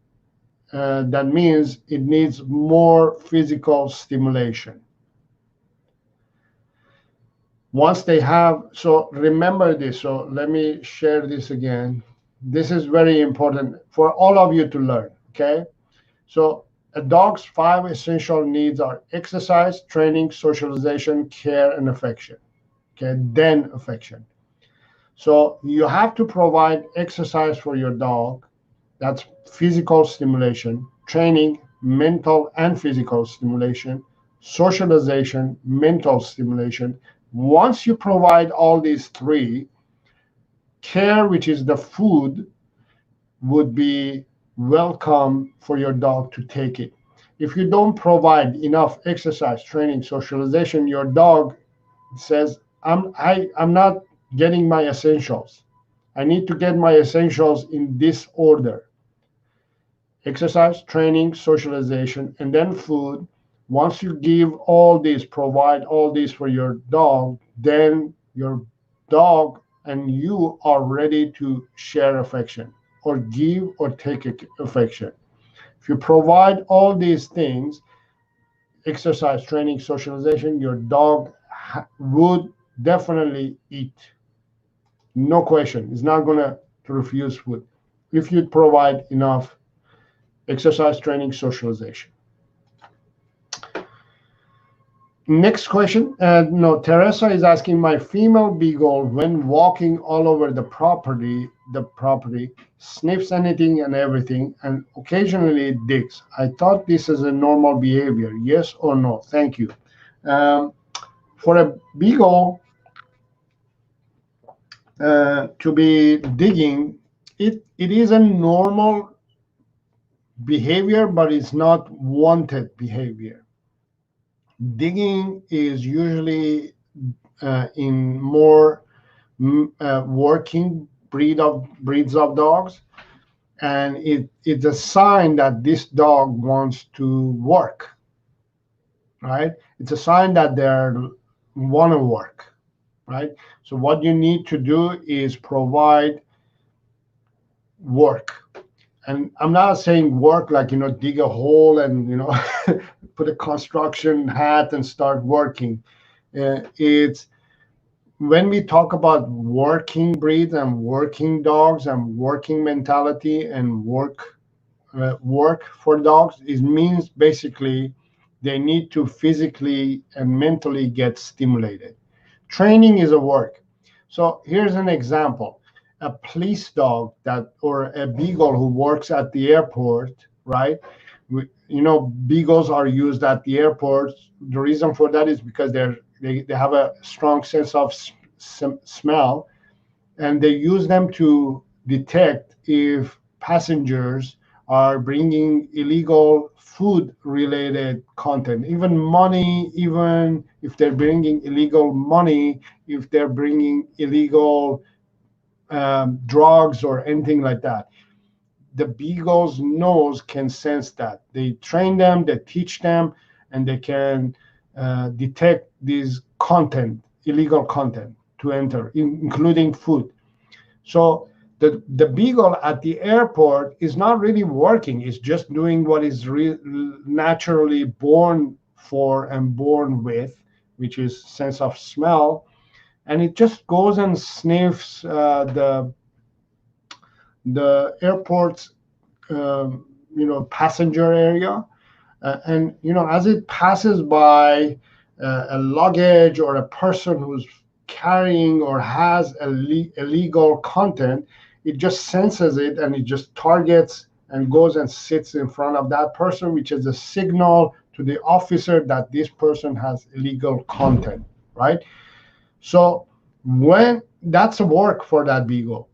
that means it needs more physical stimulation. Once they have, so remember this, so let me share this again. This is very important for all of you to learn, okay? So a dog's 5 essential needs are exercise, training, socialization, care, and affection. Okay, then affection. So you have to provide exercise for your dog. That's physical stimulation, training, mental and physical stimulation, socialization, mental stimulation. Once you provide all these three, care, which is the food, would be welcome for your dog to take it. If you don't provide enough exercise, training, socialization, your dog says, I'm not getting my essentials. I need to get my essentials in this order. Exercise, training, socialization, and then food. Once you give all these, provide all these for your dog, then your dog and you are ready to share affection or give or take affection. If you provide all these things, exercise, training, socialization, your dog would definitely eat. No question. It's not going to refuse food if you provide enough exercise, training, socialization. Next question. No, Teresa is asking, my female beagle, when walking all over the property, sniffs anything and everything, and occasionally it digs. I thought this is a normal behavior. Yes or no? Thank you. For a beagle to be digging, it is a normal behavior, but it's not wanted behavior. Digging is usually in more working breeds of dogs, and it's a sign that this dog wants to work, right? It's a sign that they want to work, right? So what you need to do is provide work. And I'm not saying work like, dig a hole and, put a construction hat and start working. It's when we talk about working breeds and working dogs and working mentality and work for dogs, it means basically they need to physically and mentally get stimulated. Training is a work. So here's an example. A police dog or a beagle who works at the airport, right? Beagles are used at the airport. The reason for that is because they have a strong sense of smell, and they use them to detect if passengers are bringing illegal food-related content, even money, even if they're bringing illegal money, if they're bringing illegal drugs or anything like that. The beagle's nose can sense that. They train them, they teach them, and they can detect these illegal content to enter, including food. So the beagle at the airport is not really working. It's just doing what is naturally born for and born with, which is sense of smell, and it just goes and sniffs the airport's passenger area, and as it passes by a luggage or a person who's carrying or has illegal content, it just senses it and it just targets and goes and sits in front of that person, which is a signal to the officer that this person has illegal content, right? So when that's a work for that beagle,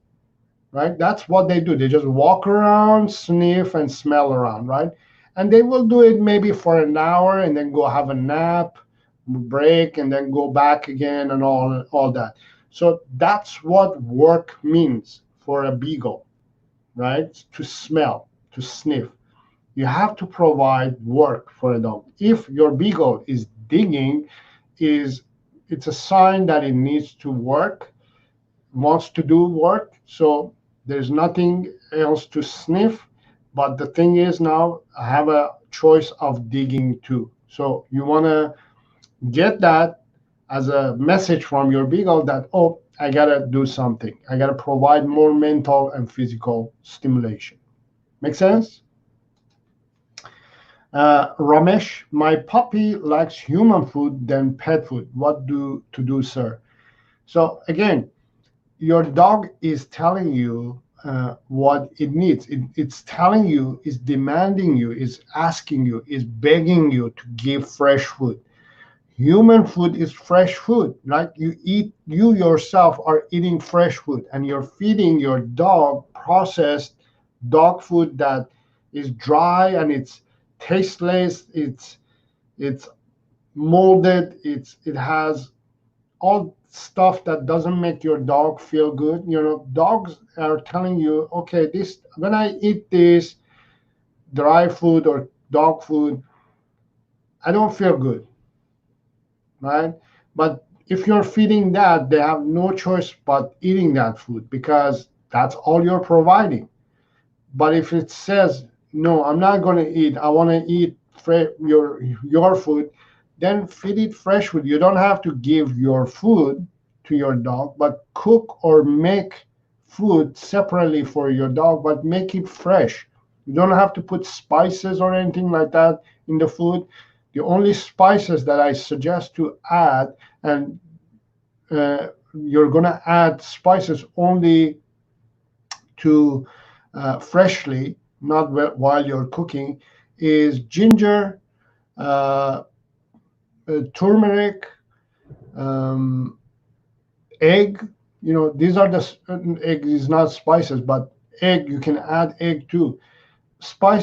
right? That's what they do. They just walk around, sniff, and smell around, right? And they will do it maybe for an hour and then go have a nap, break, and then go back again and all that. So that's what work means for a beagle, right? To smell, to sniff. You have to provide work for a dog. If your beagle is digging, it's a sign that it needs to work, wants to do work. So there's nothing else to sniff. But the thing is, now I have a choice of digging too. So you want to get that as a message from your beagle that, oh, I got to do something. I got to provide more mental and physical stimulation. Make sense? Ramesh, my puppy likes human food than pet food. What to do, sir? So again, your dog is telling you what it needs. It's telling you, is demanding you, is asking you, is begging you to give fresh food. Human food is fresh food, right? You yourself are eating fresh food, and you're feeding your dog processed dog food that is dry and it's tasteless. It's molded. It has all stuff that doesn't make your dog feel good. Dogs are telling you, okay, this when I eat this dry food or dog food, I don't feel good, right? But if you're feeding that, they have no choice but eating that food because that's all you're providing. But if it says, no, I'm not going to eat, I want to eat your food, then feed it fresh food. You don't have to give your food to your dog, but cook or make food separately for your dog, but make it fresh. You don't have to put spices or anything like that in the food. The only spices that I suggest to add, and you're going to add spices only to freshly, not while you're cooking, is ginger, uh, turmeric, um, egg. These are egg is not spices, but egg, you can add egg too. Some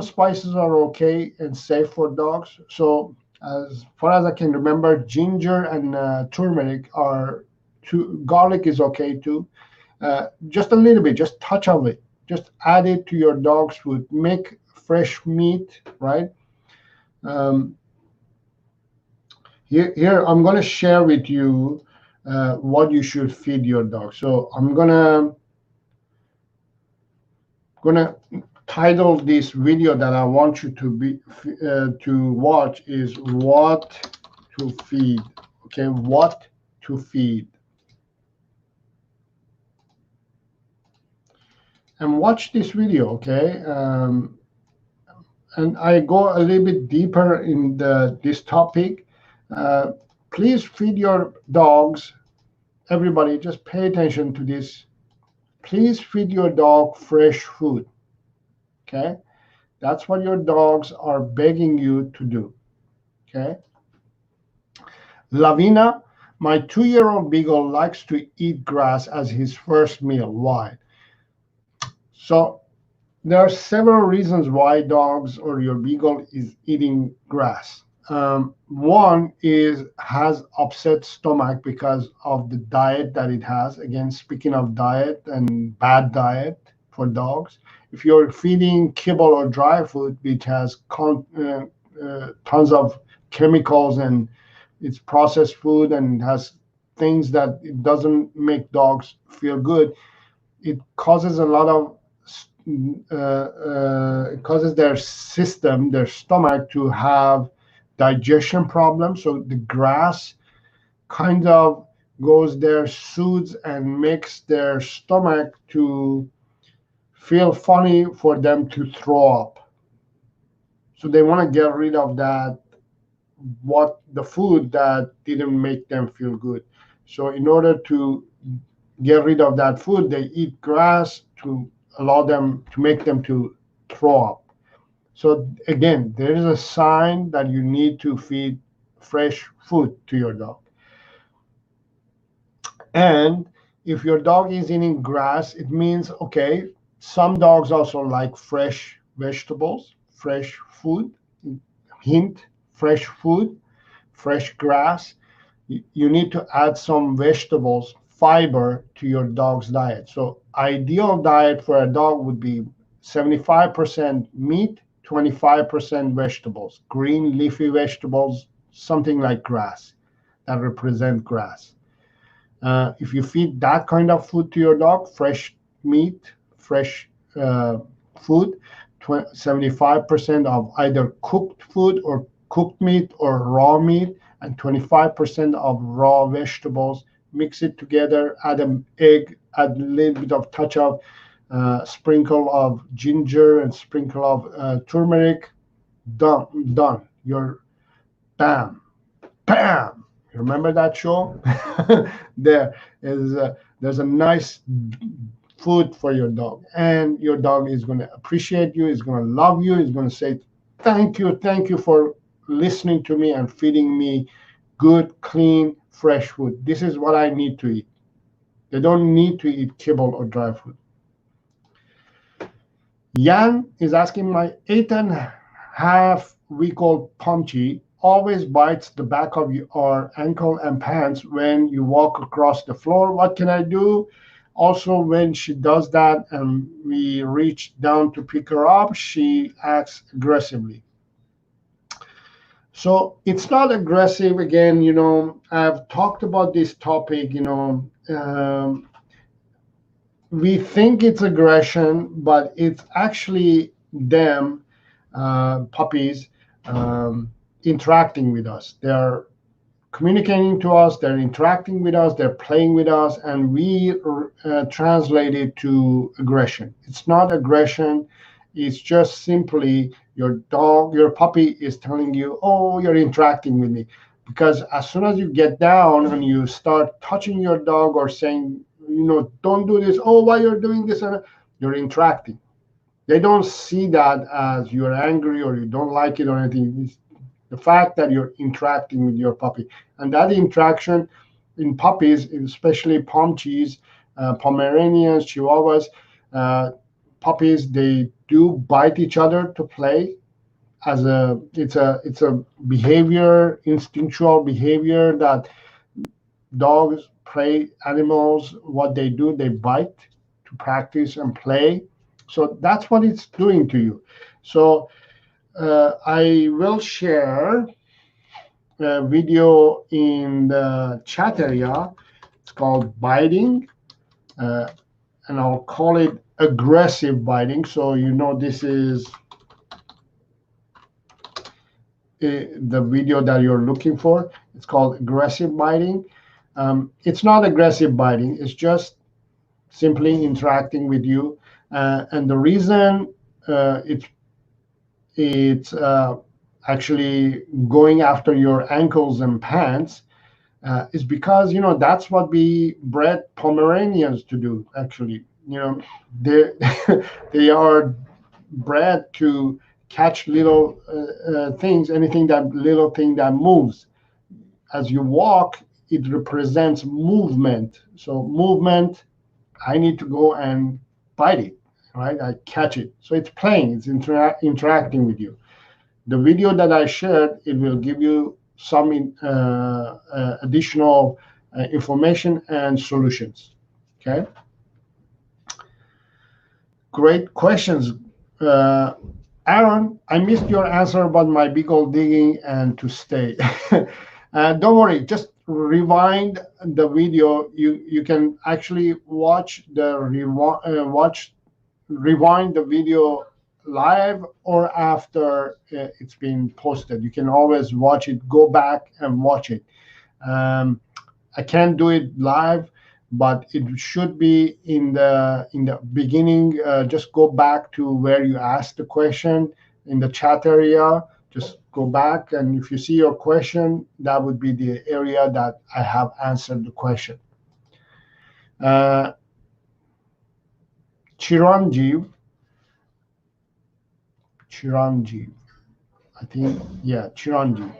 spices are okay and safe for dogs. So as far as I can remember, ginger and turmeric are too. Garlic is okay too. Just a little bit, just touch of it. Just add it to your dog's food. Make fresh meat, right? Um, here I'm going to share with you what you should feed your dog. So I'm gonna title this video that I want you to watch is what to feed. Okay, what to feed. And watch this video, okay? And I go a little bit deeper in this topic. Please feed your dogs. Everybody, just pay attention to this. Please feed your dog fresh food. Okay, that's what your dogs are begging you to do. Okay. Lavina, my 2-year-old beagle likes to eat grass as his first meal. Why? So there are several reasons why dogs or your beagle is eating grass. One is has upset stomach because of the diet that it has. Again, speaking of diet and bad diet for dogs, if you're feeding kibble or dry food, which has tons of chemicals and it's processed food and has things that it doesn't make dogs feel good, it causes a lot of it causes their system, their stomach, to have digestion problems. So the grass kind of goes there, soothes, and makes their stomach to feel funny for them to throw up. So they want to get rid of that, what the food that didn't make them feel good. So in order to get rid of that food, they eat grass to allow them to make them to throw up. So again, there is a sign that you need to feed fresh food to your dog. And if your dog is eating grass, it means, okay, some dogs also like fresh vegetables, fresh food. Hint, fresh food, fresh grass. You need to add some vegetables, fiber to your dog's diet. So ideal diet for a dog would be 75% meat, 25% vegetables, green leafy vegetables, something like grass that represent grass. If you feed that kind of food to your dog, fresh meat, fresh food, 75% of either cooked food or cooked meat or raw meat, and 25% of raw vegetables. Mix it together, add an egg, add a little bit of touch of sprinkle of ginger and sprinkle of turmeric. Done. You're bam, bam. Remember that show? There is there's a nice food for your dog, and your dog is going to appreciate you, is going to love you, is going to say thank you for listening to me and feeding me good, clean, fresh food. This is what I need to eat. They don't need to eat kibble or dry food. Yan is asking, my 8.5-week-old Pumpchi always bites the back of your ankle and pants when you walk across the floor. What can I do? Also, when she does that and we reach down to pick her up, she acts aggressively. So it's not aggressive. Again, I've talked about this topic, we think it's aggression, but it's actually them, puppies, interacting with us. They're communicating to us, they're interacting with us, they're playing with us, and we translate it to aggression. It's not aggression. It's just simply your puppy is telling you, oh, you're interacting with me. Because as soon as you get down and you start touching your dog or saying, don't do this, oh, why you're doing this, you're interacting. They don't see that as you're angry or you don't like it or anything. It's the fact that you're interacting with your puppy. And that interaction in puppies, especially Pomchies, Pomeranians, Chihuahuas, puppies, they do bite each other to play. It's a behavior, instinctual behavior that dogs, prey animals, what they do, they bite to practice and play. So that's what it's doing to you. So I will share a video in the chat area. It's called biting, and I'll call it aggressive biting. So this is the video that you're looking for. It's called aggressive biting. It's not aggressive biting. It's just simply interacting with you. And the reason it's actually going after your ankles and pants is because that's what we bred Pomeranians to do. Actually, they they are bred to catch little things, little thing that moves. As you walk, it represents movement. So movement, I need to go and bite it, right? I catch it. So it's playing, it's interacting with you. The video that I shared, it will give you some additional information and solutions. Okay. Great questions. Aaron, I missed your answer about my big old digging and to stay. Don't worry, just rewind the video. You can actually watch rewind the video live or after it's been posted. You can always watch it, go back and watch it. I can't do it live, but it should be in the beginning. Just go back to where you asked the question in the chat area. Just go back, and if you see your question, that would be the area that I have answered the question. Chiranjeev, I think, yeah, Chiranjeev.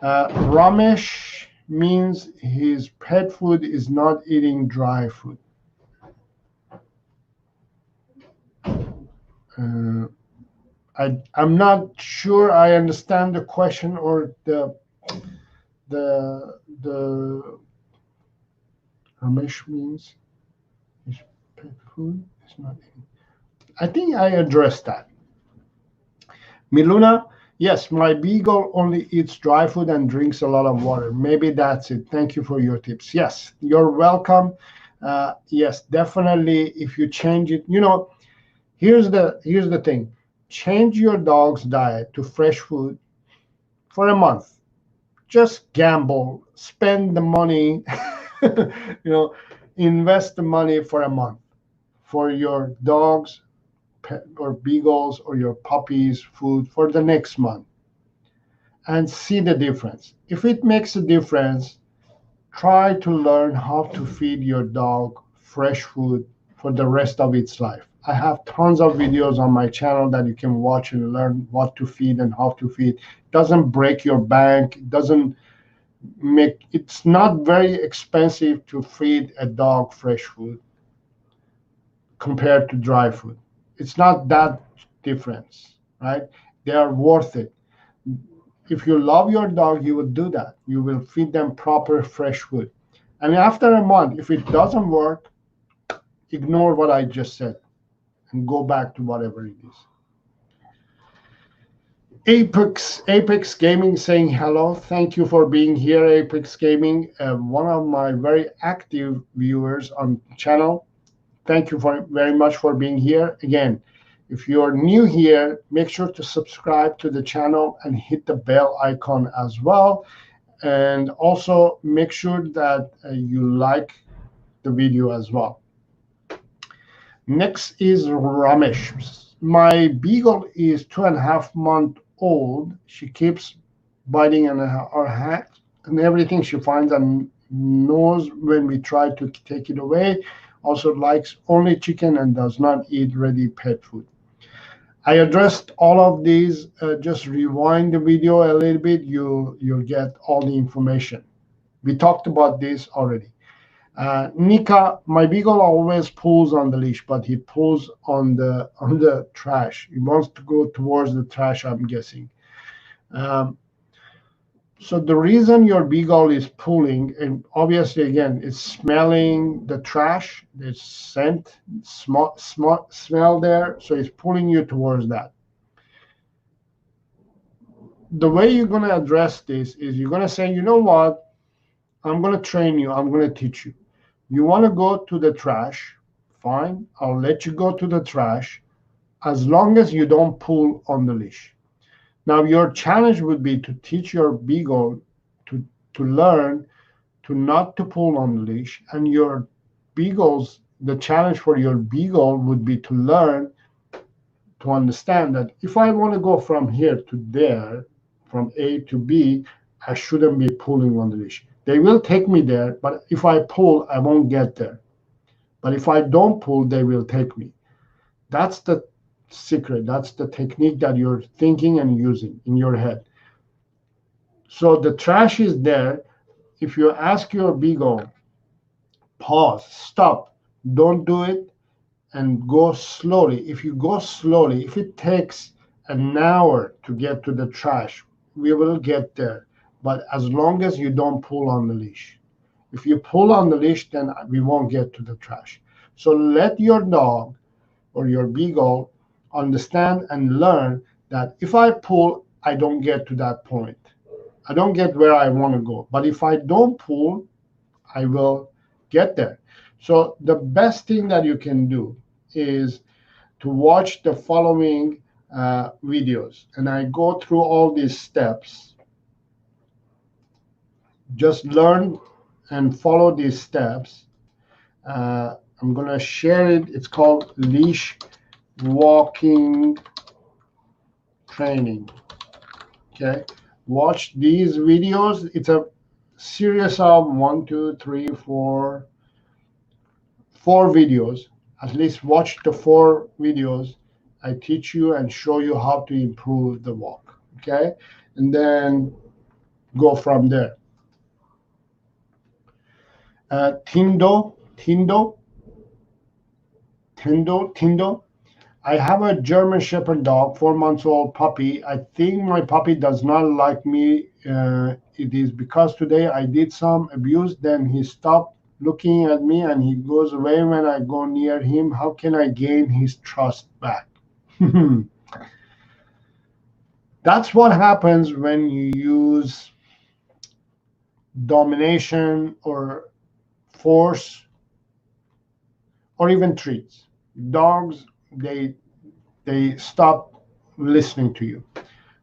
Ramesh means his pet food is not eating dry food. I'm not sure I understand the question or the Ramesh means his pet food is not eating. I think I addressed that. Miluna, yes, my beagle only eats dry food and drinks a lot of water. Maybe that's it. Thank you for your tips. Yes, you're welcome. Yes, definitely. If you change it, here's the thing. Change your dog's diet to fresh food for a month. Just gamble, spend the money, invest the money for a month for your dogs or beagles or your puppies food for the next month and see the difference. If it makes a difference, try to learn how to feed your dog fresh food for the rest of its life. I have tons of videos on my channel that you can watch and learn what to feed and how to feed. It doesn't break your bank. It's not very expensive to feed a dog fresh food compared to dry food. It's not that difference, right? They are worth it. If you love your dog, you will do that. You will feed them proper fresh food. And after a month, if it doesn't work, ignore what I just said and go back to whatever it is. Apex Gaming saying hello. Thank you for being here, Apex Gaming, one of my very active viewers on the channel. Thank you very much for being here. Again, if you're new here, make sure to subscribe to the channel and hit the bell icon as well. And also make sure that you like the video as well. Next is Ramesh. My beagle is 2.5 months old. She keeps biting on our hat and everything she finds and knows when we try to take it away. Also likes only chicken and does not eat ready pet food. I addressed all of these. Just rewind the video a little bit. You'll get all the information. We talked about this already. Nika, my beagle always pulls on the leash, but he pulls on the trash. He wants to go towards the trash, I'm guessing. So the reason your beagle is pulling, and obviously again, it's smelling the trash, there's scent, smell there, so it's pulling you towards that. The way you're going to address this is you're going to say, you know what, I'm going to train you, I'm going to teach you. You want to go to the trash, fine, I'll let you go to the trash as long as you don't pull on the leash. Now, your challenge would be to teach your beagle to learn to not to pull on the leash. And the challenge for your beagle would be to learn to understand that if I want to go from here to there, from A to B, I shouldn't be pulling on the leash. They will take me there, but if I pull, I won't get there. But if I don't pull, they will take me. That's the secret. That's the technique that you're thinking and using in your head. So the trash is there. If you ask your beagle, pause, stop, don't do it, and go slowly. If you go slowly, if it takes an hour to get to the trash, we will get there. But as long as you don't pull on the leash. If you pull on the leash, then we won't get to the trash. So let your dog or your beagle understand and learn that if I pull, I don't get to that point. I don't get where I want to go. But if I don't pull, I will get there. So the best thing that you can do is to watch the following videos, and I go through all these steps. Just learn and follow these steps. I'm going to share it. It's called leash walking training. Okay, watch these videos. It's a series of 1, 2, 3, 4 videos. At least watch the 4 videos. I teach you and show you how to improve the walk. Okay, and then go from there. Tindo. I have a German Shepherd dog, 4 months old puppy. I think my puppy does not like me. It is because today I did some abuse. Then he stopped looking at me and he goes away when I go near him. How can I gain his trust back? That's what happens when you use domination or force or even treats. Dogs, they stop listening to you.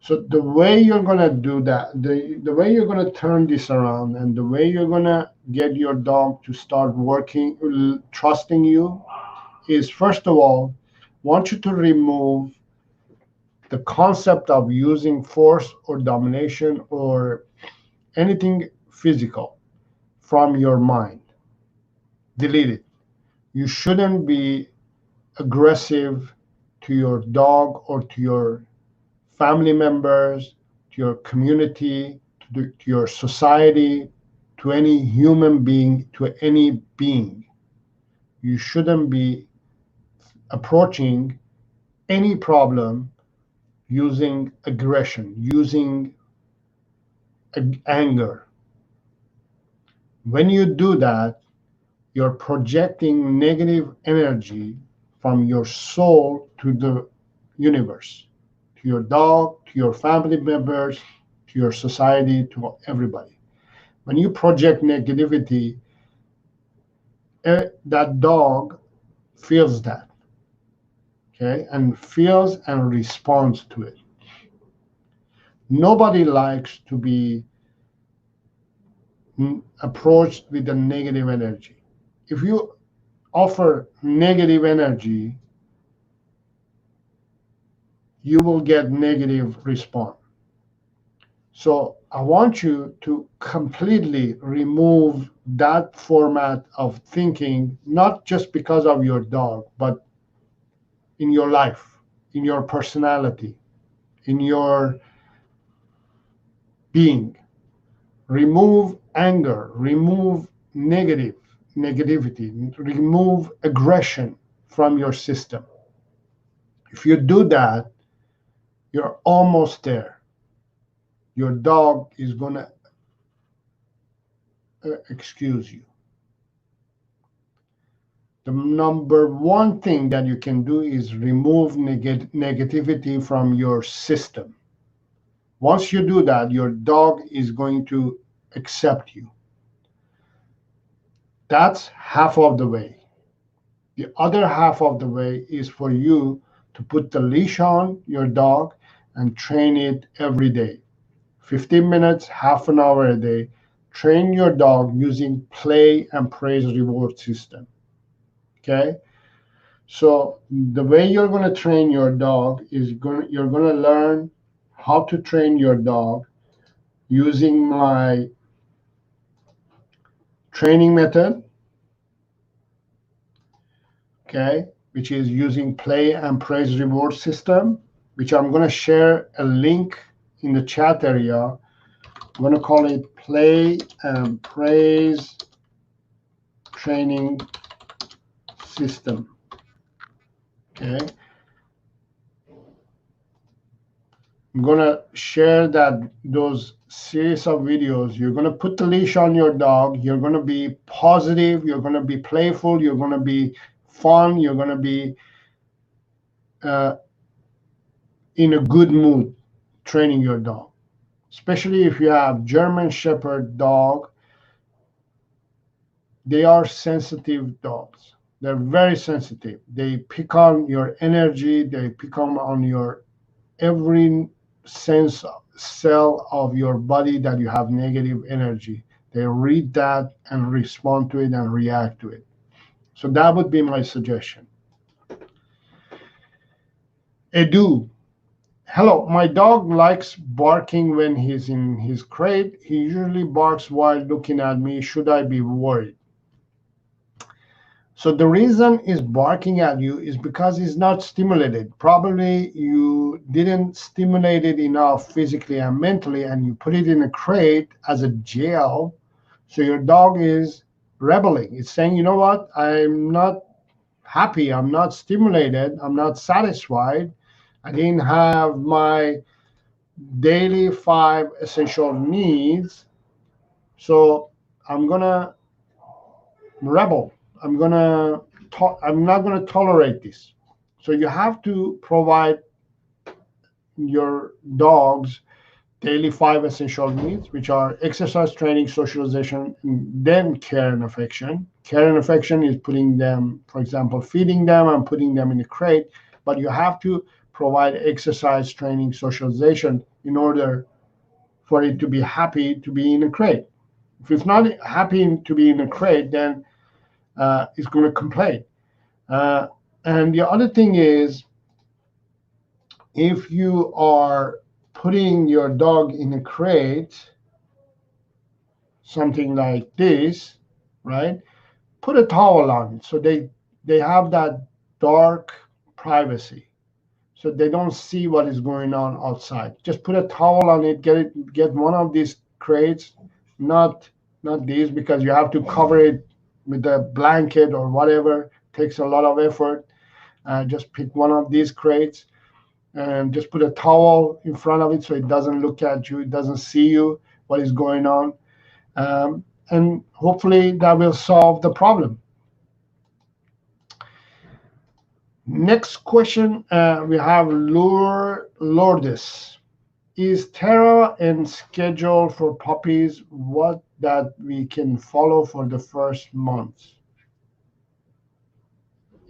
So the way you're going to do that, the way you're going to turn this around, and the way you're going to get your dog to start working, trusting you, is first of all, want you to remove the concept of using force or domination or anything physical from your mind. Delete it. You shouldn't be aggressive to your dog or to your family members, to your community, to your society, to any human being, to any being. You shouldn't be approaching any problem using aggression, using anger. When you do that, you're projecting negative energy from your soul to the universe, to your dog, to your family members, to your society, to everybody. When you project negativity, that dog feels that, okay, and feels and responds to it. Nobody likes to be approached with a negative energy. If you offer negative energy, you will get negative response. So I want you to completely remove that format of thinking, not just because of your dog, but in your life, in your personality, in your being. Remove anger, remove negativity, remove aggression from your system. If you do that, you're almost there. Your dog is going to excuse you. The number one thing that you can do is remove negativity from your system. Once you do that, your dog is going to accept you. That's half of the way. The other half of the way is for you to put the leash on your dog and train it every day. 15 minutes, half an hour a day. Train your dog using play and praise reward system. Okay? So the way you're going to train your dog is you're going to learn how to train your dog using my training method, okay, which is using play and praise reward system, which I'm going to share a link in the chat area. I'm going to call it play and praise training system. Okay. I'm going to share those series of videos. You're going to put the leash on your dog. You're going to be positive. You're going to be playful. You're going to be fun. You're going to be in a good mood training your dog. Especially if you have German Shepherd dog. They are sensitive dogs. They're very sensitive. They pick on your energy. They pick on your every sense cell of your body that you have negative energy. They read that and respond to it and react to it. So that would be my suggestion. Edu, hello. My dog likes barking when he's in his crate. He usually barks while looking at me. Should I be worried? So the reason is barking at you is because he's not stimulated. Probably you didn't stimulate it enough physically and mentally, and you put it in a crate as a jail. So your dog is rebelling. It's saying, you know what? I'm not happy. I'm not stimulated. I'm not satisfied. I didn't have my daily 5 essential needs. So I'm gonna rebel. I'm not gonna tolerate this. So you have to provide your dogs daily 5 essential needs, which are exercise, training, socialization, and then care and affection. Care and affection is putting them, for example, feeding them and putting them in a crate, but you have to provide exercise, training, socialization in order for it to be happy to be in a crate. If it's not happy to be in a crate, then it's going to complain. Uh, and the other thing is, if you are putting your dog in a crate, something like this, right? Put a towel on it so they have that dark privacy, so they don't see what is going on outside. Just put a towel on it. Get one of these crates, not these, because you have to cover it with a blanket or whatever. It takes a lot of effort. Just pick one of these crates and just put a towel in front of it so it doesn't look at you, it doesn't see you, what is going on. And hopefully that will solve the problem. Next question, we have Lourdes. Is Terra and schedule for puppies what that we can follow for the first month?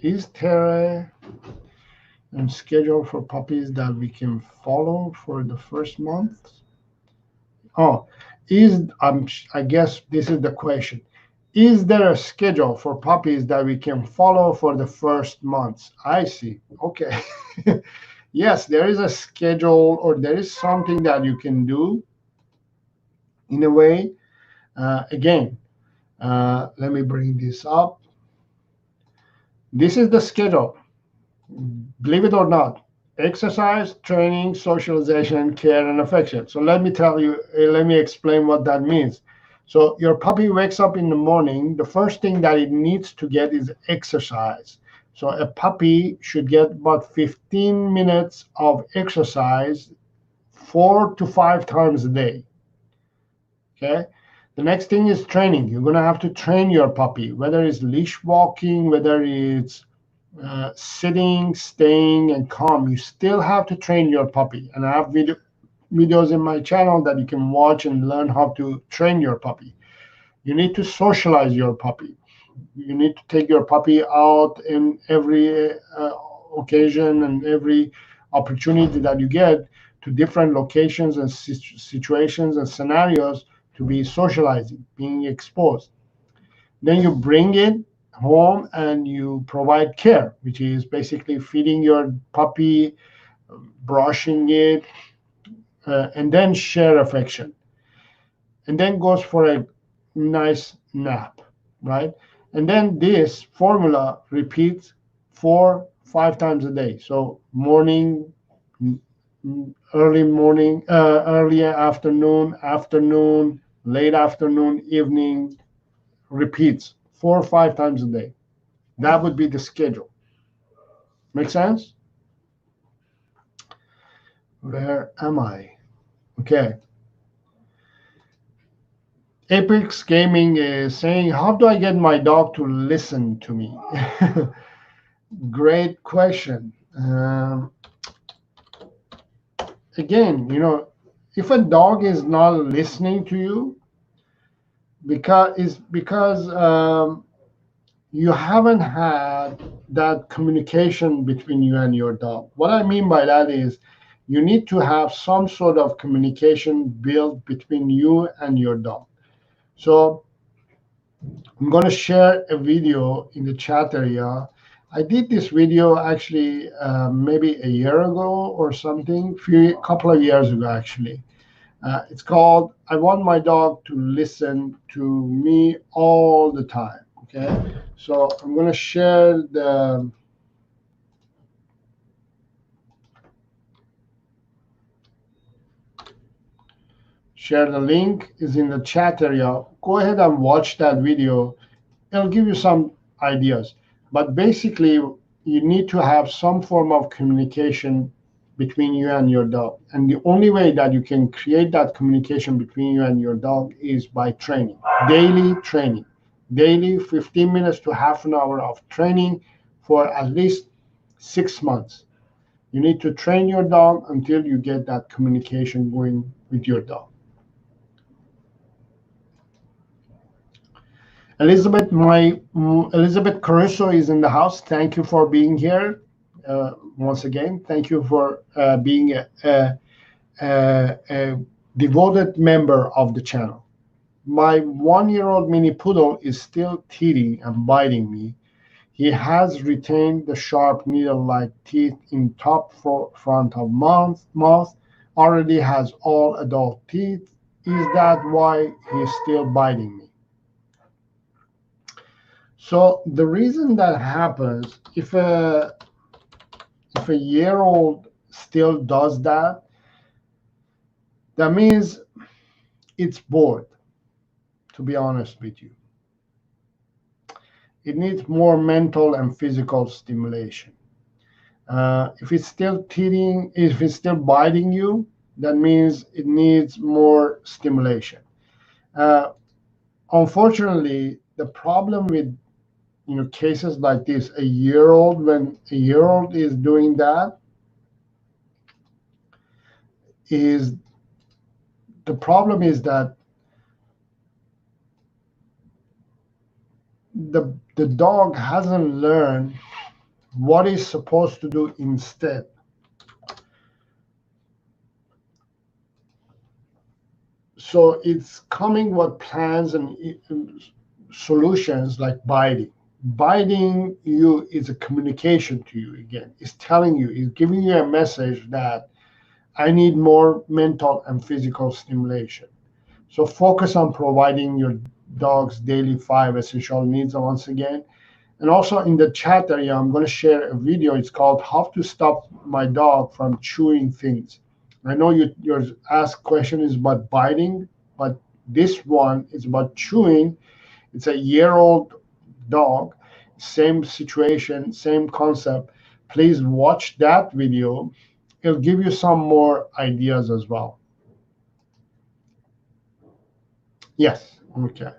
Is Terra and schedule for puppies that we can follow for the first month? Oh, I guess this is the question. Is there a schedule for puppies that we can follow for the first months? I see. Okay. Yes, there is a schedule, or there is something that you can do in a way. Again, let me bring this up. This is the schedule. Believe it or not, exercise, training, socialization, care, and affection. So let me tell you, let me explain what that means. So your puppy wakes up in the morning. The first thing that it needs to get is exercise. So a puppy should get about 15 minutes of exercise 4 to 5 times a day. Okay. The next thing is training. You're going to have to train your puppy, whether it's leash walking, whether it's sitting, staying, and calm. You still have to train your puppy. And I have videos in my channel that you can watch and learn how to train your puppy. You need to socialize your puppy. You need to take your puppy out in every occasion and every opportunity that you get to different locations and situations and scenarios to be socializing, being exposed. Then you bring it home and you provide care, which is basically feeding your puppy, brushing it, and then share affection. And then goes for a nice nap, right? And then this formula repeats 4, 5 times a day. So morning, early morning, early afternoon, late afternoon, evening, repeats 4 or 5 times a day. That would be the schedule. Make sense? Where am I? Okay. Apex Gaming is saying, how do I get my dog to listen to me? Great question. Again, if a dog is not listening to you, because you haven't had that communication between you and your dog. What I mean by that is you need to have some sort of communication built between you and your dog. So I'm going to share a video in the chat area. I did this video actually maybe a year ago or something, couple of years ago actually. It's called "I Want My Dog to Listen to Me All the Time." Okay, so I'm going to share the link is in the chat area. Go ahead and watch that video. It'll give you some ideas. But basically, you need to have some form of communication between you and your dog. And the only way that you can create that communication between you and your dog is by training, daily training. Daily 15 minutes to half an hour of training for at least 6 months. You need to train your dog until you get that communication going with your dog. Elizabeth Caruso is in the house. Thank you for being here. Once again, thank you for being a devoted member of the channel. My 1-year-old mini poodle is still teething and biting me. He has retained the sharp needle-like teeth in top front of mouth, already has all adult teeth. Is that why he's still biting me? So the reason that happens, if a year-old still does that, that means it's bored, to be honest with you. It needs more mental and physical stimulation. If it's still teething, if it's still biting you, that means it needs more stimulation. Unfortunately, the problem with cases like this, when a year-old is doing that, is the problem is that the dog hasn't learned what he's supposed to do instead. So it's coming with plans and solutions like biting. Biting you is a communication to you again. It's telling you, it's giving you a message that I need more mental and physical stimulation. So focus on providing your dog's daily 5 essential needs once again. And also in the chat area, I'm going to share a video. It's called "How to Stop My Dog from Chewing Things." I know your asked question is about biting, but this one is about chewing. It's a year-old dog, same situation, same concept. Please watch that video. It'll give you some more ideas as well. Yes, okay.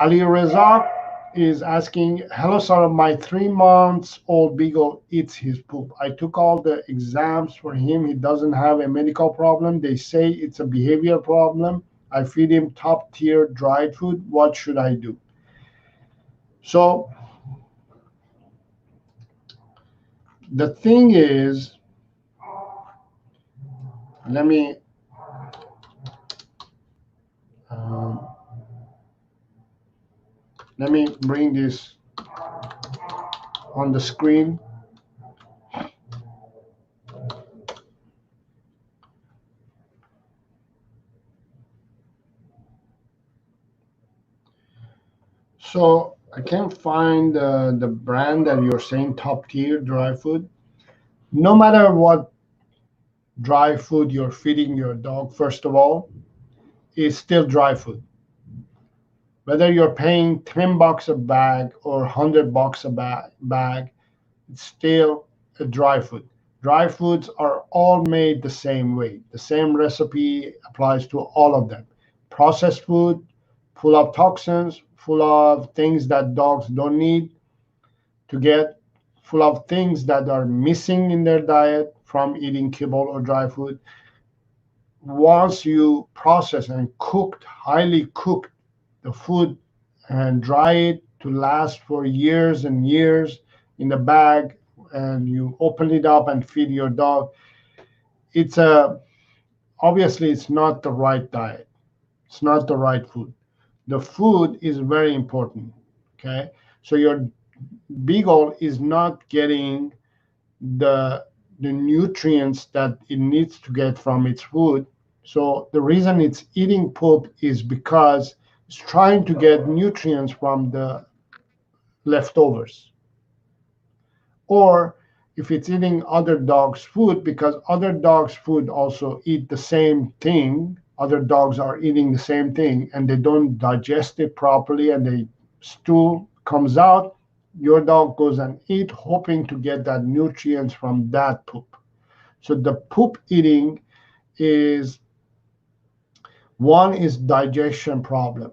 Ali Reza is asking, "Hello, sir. My 3-month-old beagle eats his poop. I took all the exams for him. He doesn't have a medical problem. They say it's a behavior problem. I feed him top-tier dried food. What should I do?" So the thing is, let me bring this on the screen. So I can't find the brand that you're saying, top tier dry food. No matter what dry food you're feeding your dog, first of all, is still dry food. Whether you're paying $10 a bag or $100 a bag, it's still a dry food. Dry foods are all made the same way. The same recipe applies to all of them. Processed food, full of toxins, full of things that dogs don't need to get, full of things that are missing in their diet from eating kibble or dry food. Once you process and highly cook the food and dry it to last for years and years in the bag, and you open it up and feed your dog, it's a obviously it's not the right diet. It's not the right food. The food is very important. Okay, so your beagle is not getting the nutrients that it needs to get from its food. So the reason it's eating poop is because it's trying to get nutrients from the leftovers. Or if it's eating other dogs' food, because other dogs' food also eat the same thing, other dogs are eating the same thing and they don't digest it properly and the stool comes out, your dog goes and eat, hoping to get that nutrients from that poop. So the poop eating is, one is digestion problem,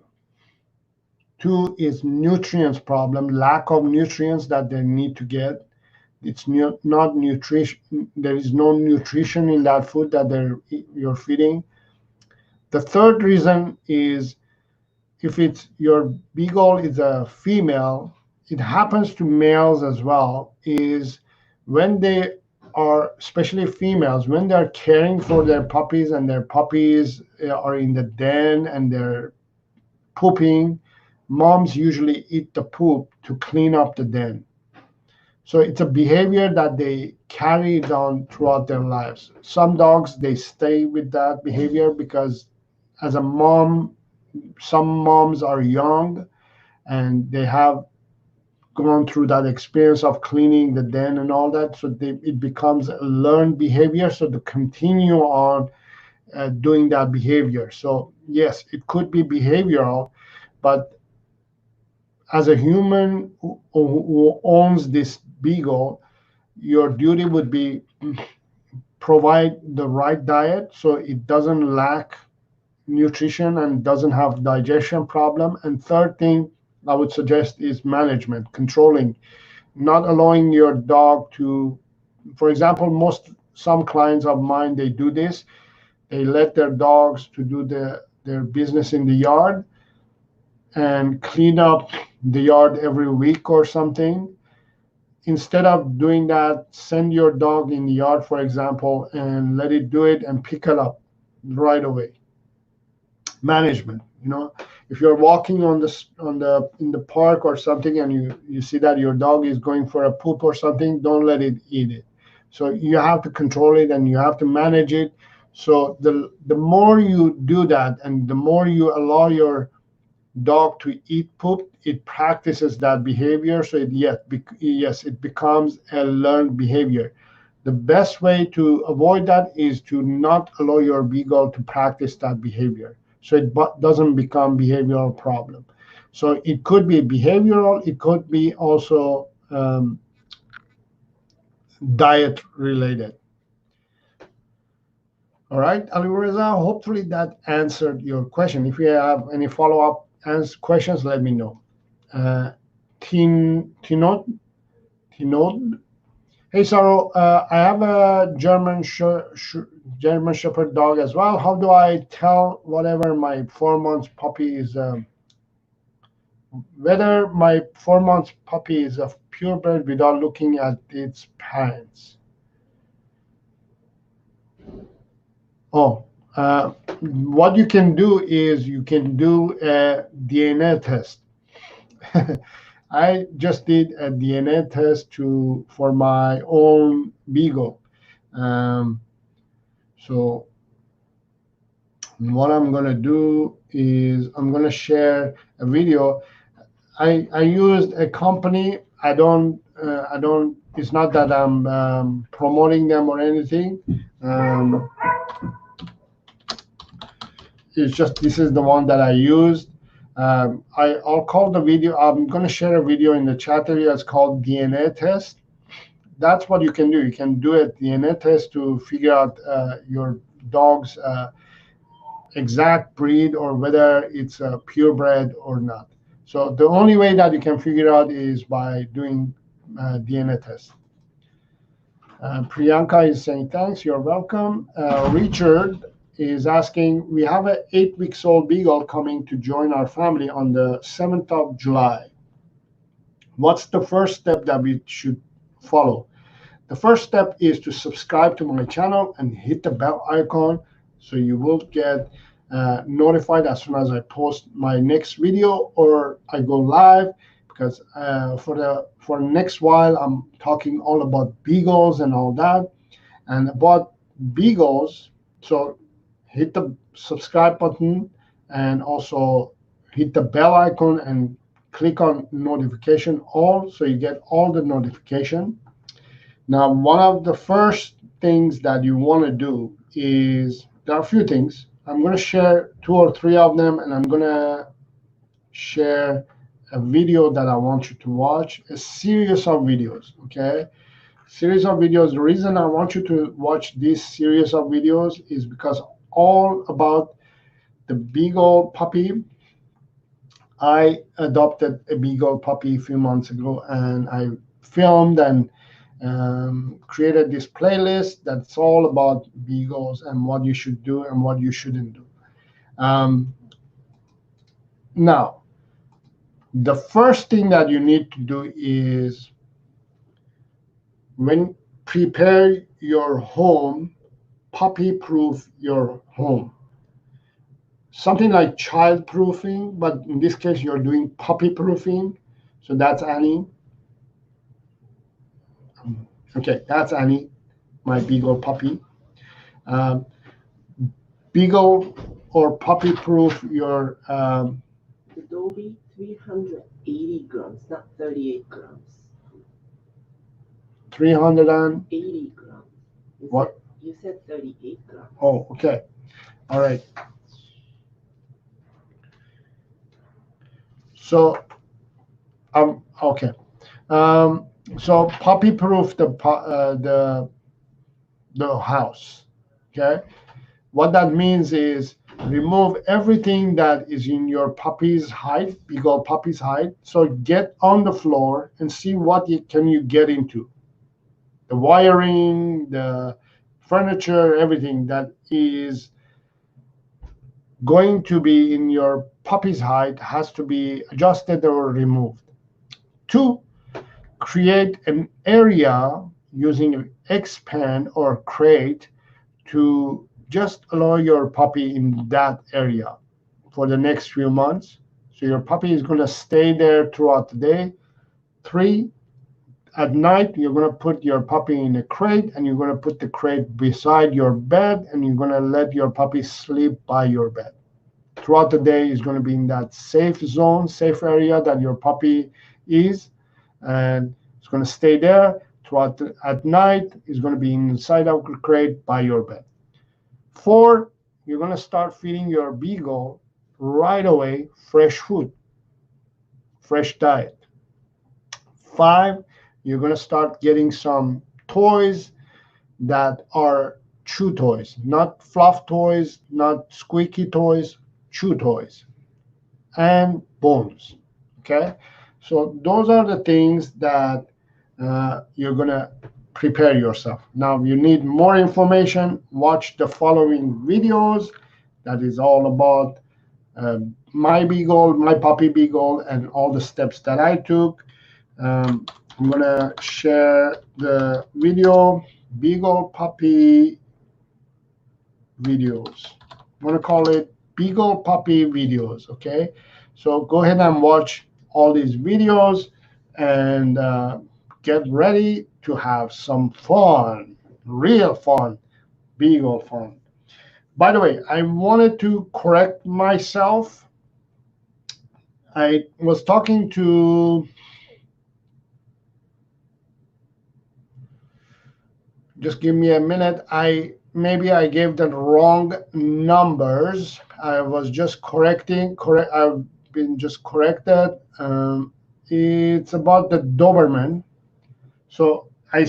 two is nutrients problem, lack of nutrients that they need to get. It's not nutrition. There is no nutrition in that food that you're feeding. The third reason is, if it's your beagle is a female, it happens to males as well, is when they are, especially females, when they're caring for their puppies and their puppies are in the den and they're pooping, moms usually eat the poop to clean up the den. So it's a behavior that they carry down throughout their lives. Some dogs, they stay with that behavior because as a mom, some moms are young and they have gone through that experience of cleaning the den and all that. So it becomes a learned behavior. So to continue on doing that behavior. So yes, it could be behavioral, but as a human who owns this beagle, your duty would be provide the right diet so it doesn't lack nutrition and doesn't have digestion problem. And third thing I would suggest is management, controlling, not allowing your dog to, for example, some clients of mine, they do this. They let their dogs to do their business in the yard and clean up the yard every week or something. Instead of doing that, send your dog in the yard, for example, and let it do it and pick it up right away. Management, if you're walking in the park or something and you see that your dog is going for a poop or something, don't let it eat it. So you have to control it and you have to manage it. So the more you do that and the more you allow your dog to eat poop, it practices that behavior. So it becomes a learned behavior. The best way to avoid that is to not allow your beagle to practice that behavior, so it doesn't become behavioral problem. So it could be behavioral, it could be also diet related. All right, Alireza, hopefully that answered your question. If you have any follow-up questions, let me know. Tinod, hey Saro, I have a German Shepherd dog as well. How do I tell whether my 4-month puppy is a purebred without looking at its parents? What you can do is you can do a DNA test. I just did a DNA test for my own beagle. So what I'm gonna do is I'm gonna share a video. I used a company. I don't. It's not that I'm promoting them or anything. It's just this is the one that I used. I'll call the video. I'm going to share a video in the chat area. It's called DNA test. That's what you can do. You can do a DNA test to figure out your dog's exact breed or whether it's a purebred or not. So the only way that you can figure out is by doing DNA test. Priyanka is saying thanks. You're welcome. Richard is asking, we have an 8-week-old beagle coming to join our family on the 7th of July. What's the first step that we should follow? The first step is to subscribe to my channel and hit the bell icon so you will get notified as soon as I post my next video or I go live, because for next while I'm talking all about beagles and all that. And about beagles, so hit the subscribe button and also hit the bell icon and click on notification all so you get all the notification. Now, one of the first things that you want to do is, there are a few things. I'm going to share 2 or 3 of them, and I'm going to share a video that I want you to watch, a series of videos, okay? Series of videos. The reason I want you to watch this series of videos is because all about the beagle puppy. I adopted a beagle puppy a few months ago, and I filmed and created this playlist that's all about beagles and what you should do and what you shouldn't do. Now, the first thing that you need to do is, when prepare your home, puppy proof your home. Something like child proofing, but in this case you're doing puppy proofing. So that's Annie. Okay, that's Annie, my beagle puppy. Beagle or puppy proof your Adobe 380 grams, not 38 grams. 380 grams. What? You said 38 grams. Oh, okay. All right. So, okay. So puppy proof the house. Okay. What that means is remove everything that is in your puppy's height, beagle puppy's height. So get on the floor and see what can you get into. The wiring, the furniture, everything that is going to be in your puppy's height has to be adjusted or removed. 2, create an area using expand or crate to just allow your puppy in that area for the next few months. So your puppy is going to stay there throughout the day. 3, at night, you're going to put your puppy in a crate, and you're going to put the crate beside your bed, and you're going to let your puppy sleep by your bed. Throughout the day, he's going to be in that safe zone, safe area that your puppy is, and it's going to stay there. At night, he's going to be inside of the crate by your bed. 4, you're going to start feeding your beagle right away fresh food, fresh diet. 5, you're going to start getting some toys that are chew toys, not fluff toys, not squeaky toys, chew toys, and bones. Okay, so those are the things that you're going to prepare yourself. Now, if you need more information, watch the following videos. That is all about my beagle, my puppy beagle, and all the steps that I took. I'm going to share the video, beagle puppy videos. I'm going to call it beagle puppy videos, okay? So go ahead and watch all these videos and get ready to have some fun, real fun, beagle fun. By the way, I wanted to correct myself. I was talking to, just give me a minute. Maybe I gave the wrong numbers. I was just correcting. I've been just corrected. It's about the Doberman. So I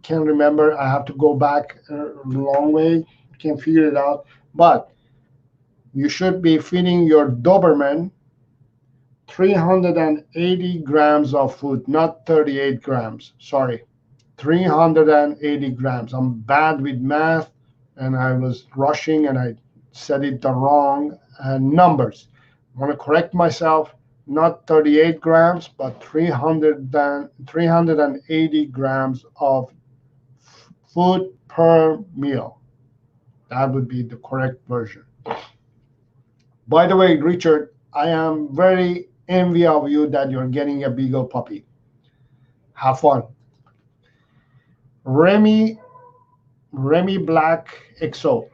can't remember. I have to go back a long way. Can't figure it out. But you should be feeding your Doberman 380 grams of food, not 38 grams. Sorry. 380 grams. I'm bad with math, and I was rushing, and I said it the wrong numbers. I want to correct myself. not 38 grams, but 380 grams of food per meal. That would be the correct version. By the way, Richard, I am very envy of you that you're getting a beagle puppy. Have fun. Remy Black XO.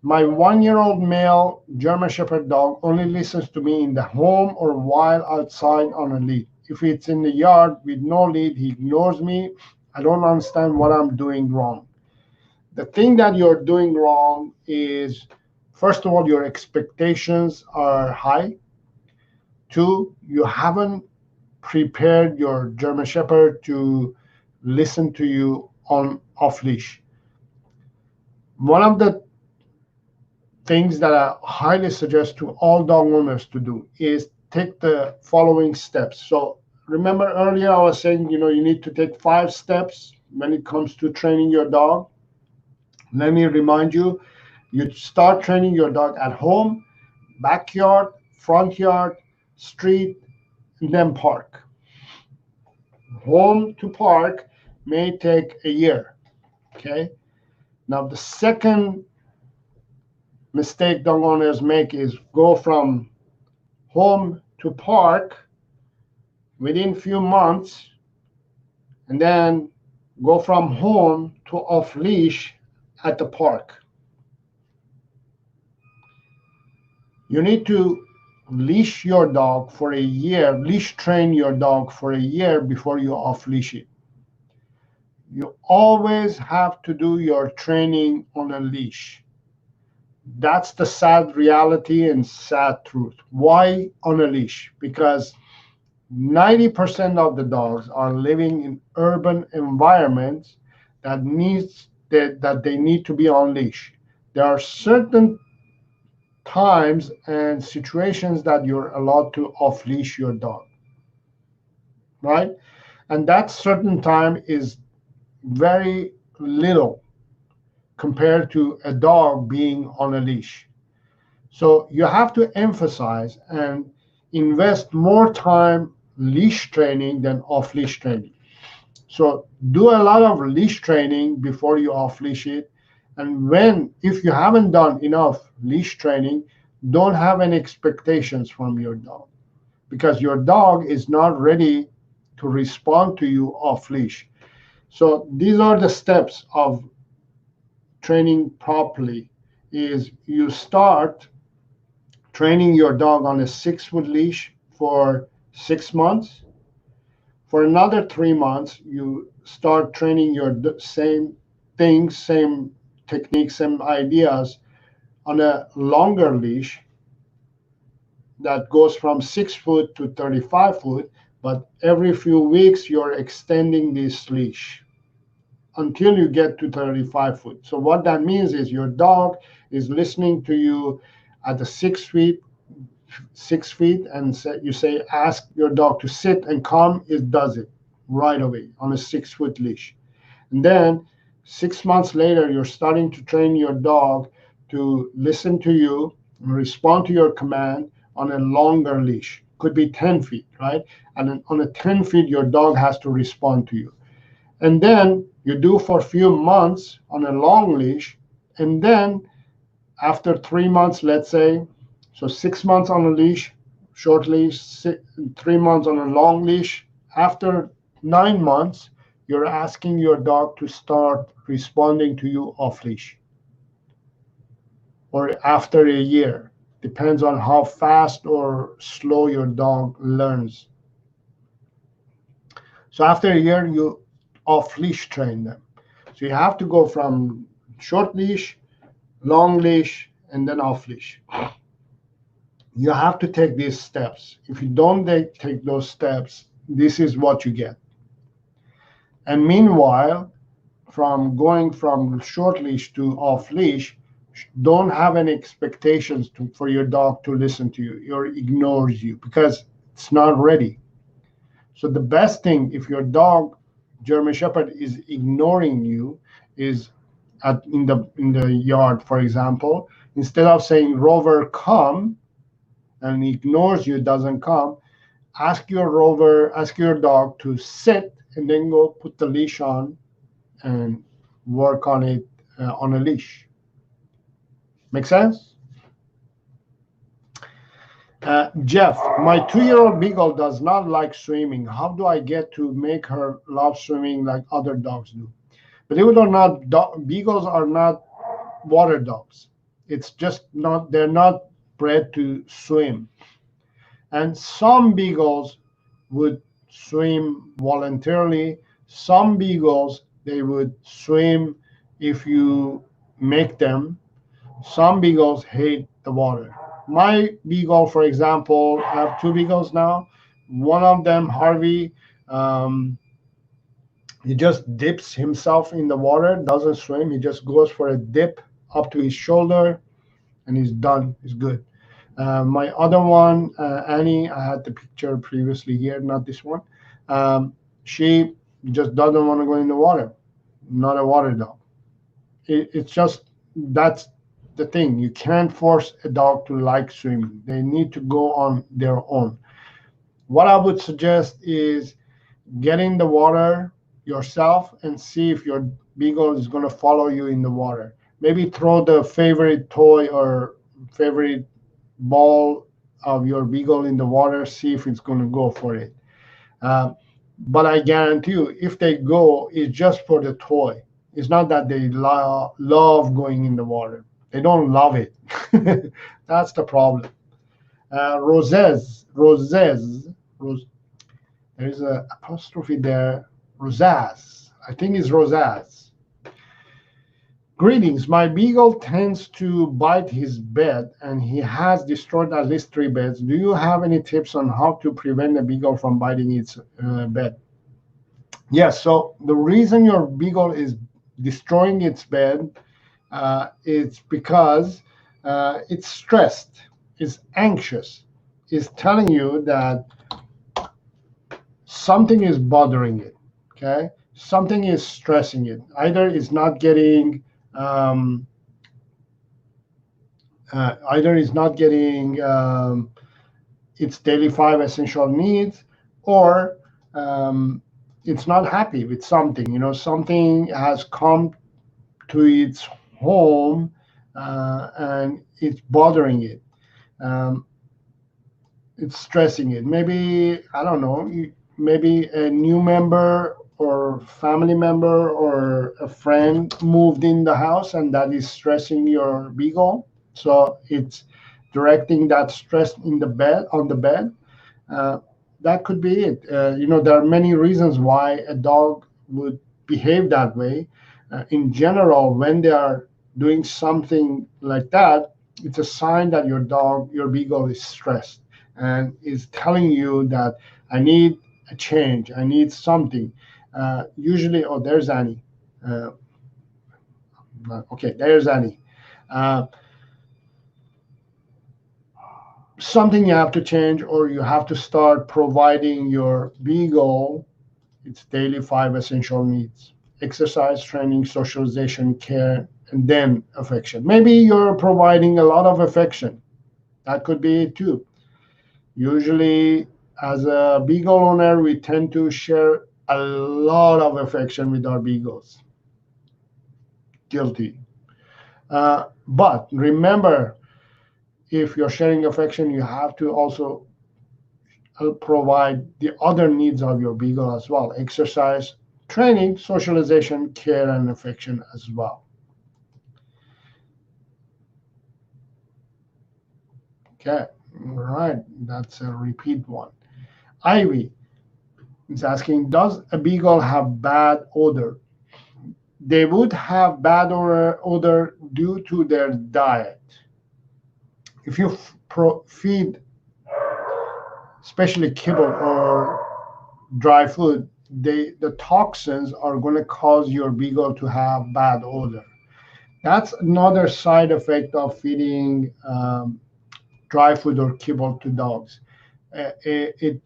My 1-year-old male German Shepherd dog only listens to me in the home or while outside on a lead. If it's in the yard with no lead, he ignores me. I don't understand what I'm doing wrong. The thing that you're doing wrong is, first of all, your expectations are high. 2, you haven't prepared your German Shepherd to listen to you on off leash. One of the things that I highly suggest to all dog owners to do is take the following steps. So remember earlier I was saying, you need to take 5 steps when it comes to training your dog. Let me remind you, you start training your dog at home, backyard, front yard, street, and then park. Home to park may take a year. Okay. Now the second mistake dog owners make is go from home to park within few months, and then go from home to off leash at the park. You need to leash your dog for a year, leash train your dog for a year before you off leash it. You always have to do your training on a leash. That's the sad reality and sad truth. Why on a leash? Because 90% of the dogs are living in urban environments that they need to be on leash. There are certain times and situations that you're allowed to off leash your dog, right? And that certain time is very little compared to a dog being on a leash. So you have to emphasize and invest more time leash training than off leash training. So do a lot of leash training before you off leash it. And if you haven't done enough leash training, don't have any expectations from your dog, because your dog is not ready to respond to you off leash. So these are the steps of training properly. Is you start training your dog on a 6-foot leash for 6 months. For another 3 months, you start training your same things, same techniques, same ideas on a longer leash that goes from 6 foot to 35 foot, but every few weeks you're extending this leash until you get to 35 foot. So what that means is your dog is listening to you at the 6 feet, and you say, ask your dog to sit and come, it does it right away on a 6-foot leash. And then 6 months later, you're starting to train your dog to listen to you and respond to your command on a longer leash. Could be 10 feet, right? And on a 10 feet, your dog has to respond to you. And then you do for a few months on a long leash. And then after 3 months, let's say, so 6 months on a leash, short leash, 3 months on a long leash. After 9 months, you're asking your dog to start responding to you off leash. Or after a year, depends on how fast or slow your dog learns. So after a year, you off leash train them. So you have to go from short leash, long leash, and then off leash. You have to take these steps. If you don't take those steps, this is what you get. And meanwhile, from going from short leash to off leash, don't have any expectations for your dog to listen to you or ignores you, because it's not ready. So the best thing, if your dog, German Shepherd, is ignoring you, is in the yard, for example, instead of saying, Rover, come, and he ignores you, doesn't come, ask your dog to sit, and then go put the leash on and work on it on a leash. Make sense? Jeff, my 2-year-old beagle does not like swimming. How do I get to make her love swimming like other dogs do? Believe it or not, beagles are not water dogs. It's just not, they're not bred to swim. And some beagles would swim voluntarily. Some beagles, they would swim if you make them. Some beagles hate the water. My beagle, for example, I have 2 beagles now. One of them, Harvey, he just dips himself in the water, doesn't swim. He just goes for a dip up to his shoulder, and he's done. He's good. My other one, Annie, I had the picture previously here, not this one. She just doesn't want to go in the water. Not a water dog. It's just, that's the thing. You can't force a dog to like swimming. They need to go on their own. What I would suggest is get in the water yourself and see if your beagle is going to follow you in the water. Maybe throw the favorite toy or favorite ball of your beagle in the water, see if it's going to go for it. But I guarantee you, if they go, it's just for the toy. It's not that they love going in the water. They don't love it. That's the problem. Roses, there's an apostrophe there. Rosaz. I think it's Rosaz. Greetings. My beagle tends to bite his bed, and he has destroyed at least 3 beds. Do you have any tips on how to prevent a beagle from biting its bed? Yes. So the reason your beagle is destroying its bed, it's because it's stressed, it's anxious, it's telling you that something is bothering it. Okay, something is stressing it. Either it's not getting its daily 5 essential needs, or it's not happy with something. Something has come to its home and it's bothering it. It's stressing it. Maybe, I don't know, maybe a new member or family member or a friend moved in the house, and that is stressing your beagle. So it's directing that stress on the bed. That could be it. There are many reasons why a dog would behave that way. In general, when they are doing something like that, it's a sign that your beagle is stressed and is telling you that I need a change, I need something. Usually, there's Annie. Okay, there's Annie. Something you have to change, or you have to start providing your beagle its daily 5 essential needs: exercise, training, socialization, care, and then affection. Maybe you're providing a lot of affection. That could be it too. Usually, as a beagle owner, we tend to share a lot of affection with our beagles. Guilty. But remember, if you're sharing affection, you have to also provide the other needs of your beagle as well: exercise, training, socialization, care, and affection as well. Okay, all right, that's a repeat one. Ivy is asking, does a beagle have bad odor? They would have bad odor due to their diet. If you feed, especially kibble or dry food, the toxins are going to cause your beagle to have bad odor. That's another side effect of feeding dry food or kibble to dogs. It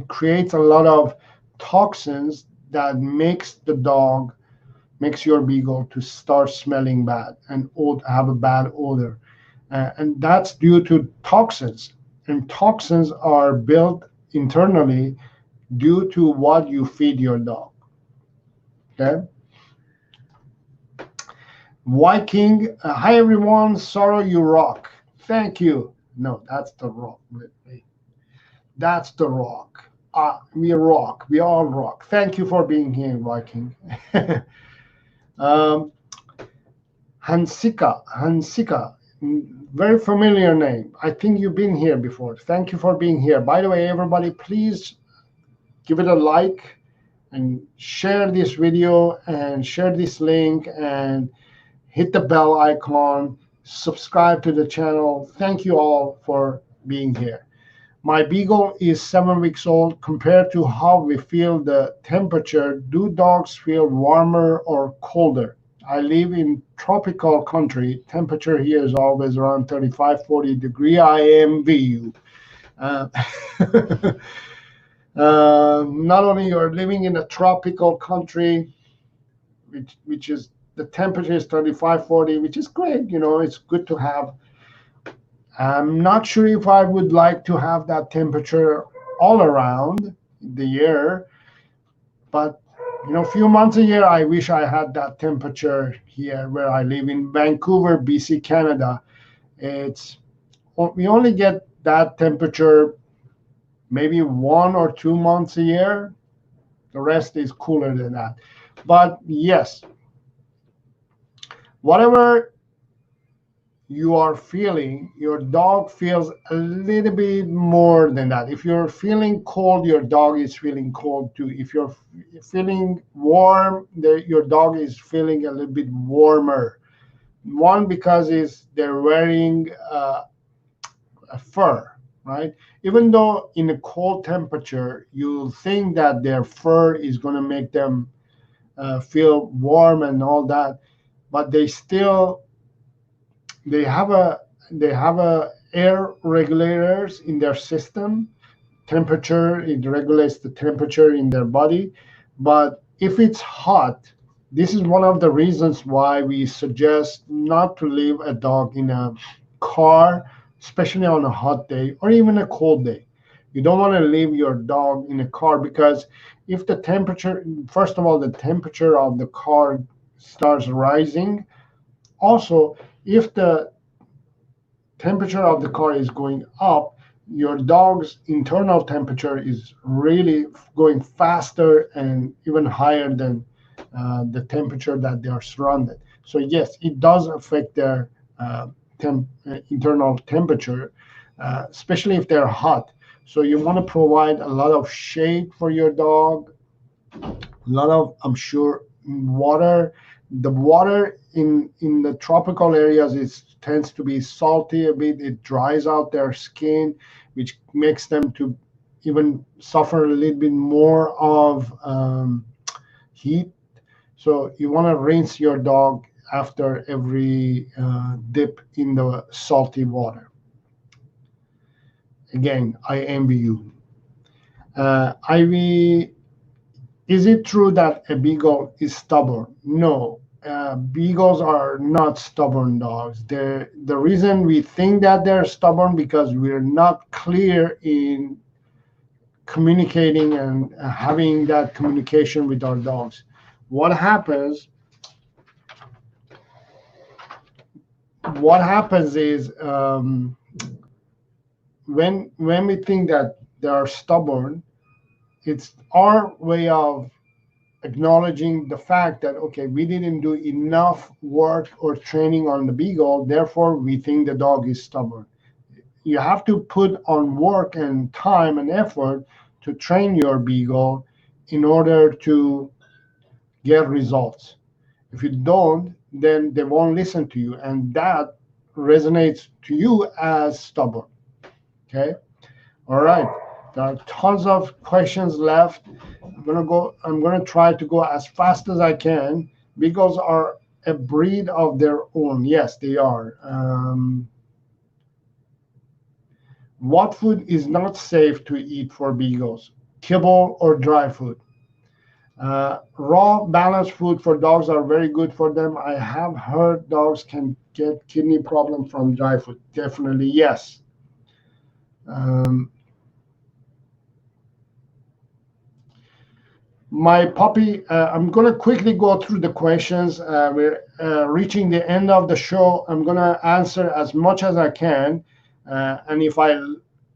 creates a lot of toxins that makes your beagle to start smelling bad and have a bad odor, and that's due to toxins. and toxins are built internally due to what you feed your dog. Okay. Viking, hi everyone, Saro, you rock. Thank you. No, that's the rock. That's the rock. We rock. We all rock. Thank you for being here, Viking. Hansika, very familiar name. I think you've been here before. Thank you for being here. By the way, everybody, please give it a like and share this video and share this link and hit the bell icon, subscribe to the channel. Thank you all for being here. My beagle is 7 weeks old. Compared to how we feel the temperature, do dogs feel warmer or colder? I live in tropical country. Temperature here is always around 35-40 degree IMVU. Not only you're living in a tropical country, which is the temperature is 35-40, which is great. You know, it's good to have. I'm not sure if I would like to have that temperature all around the year, but you know, a few months a year, I wish I had that temperature here where I live in Vancouver, BC, Canada. We only get that temperature maybe 1 or 2 months a year. The rest is cooler than that. But yes, whatever you are feeling, your dog feels a little bit more than that. If you're feeling cold, your dog is feeling cold too. If you're feeling warm, your dog is feeling a little bit warmer. One, because they're wearing a fur, right? Even though in a cold temperature, you think that their fur is going to make them feel warm and all that, but they have a air regulators in their system. Temperature, it regulates the temperature in their body. But if it's hot, this is one of the reasons why we suggest not to leave a dog in a car, especially on a hot day or even a cold day. You don't want to leave your dog in a car, because if the temperature, first of all, the temperature of the car starts rising. Also, if the temperature of the car is going up, your dog's internal temperature is really going faster and even higher than the temperature that they are surrounded. So yes, it does affect their internal temperature, especially if they're hot. So you want to provide a lot of shade for your dog, a lot of, I'm sure, water. The water in the tropical areas tends to be salty a bit. It dries out their skin, which makes them to even suffer a little bit more of heat. So you want to rinse your dog after every dip in the salty water. Again, I envy you. Ivy, is it true that a beagle is stubborn? No, beagles are not stubborn dogs. The reason we think that they're stubborn because we're not clear in communicating and having that communication with our dogs. What happens is when we think that they are stubborn, it's our way of acknowledging the fact that, okay, we didn't do enough work or training on the beagle, therefore we think the dog is stubborn. You have to put on work and time and effort to train your beagle in order to get results. If you don't, then they won't listen to you, and that resonates to you as stubborn. Okay? All right. There are tons of questions left. I'm gonna try to go as fast as I can. Beagles are a breed of their own. Yes, they are. What food is not safe to eat for beagles? Kibble or dry food? Raw, balanced food for dogs are very good for them. I have heard dogs can get kidney problem from dry food. Definitely, yes. My puppy, I'm going to quickly go through the questions. We're reaching the end of the show. I'm going to answer as much as I can. And if I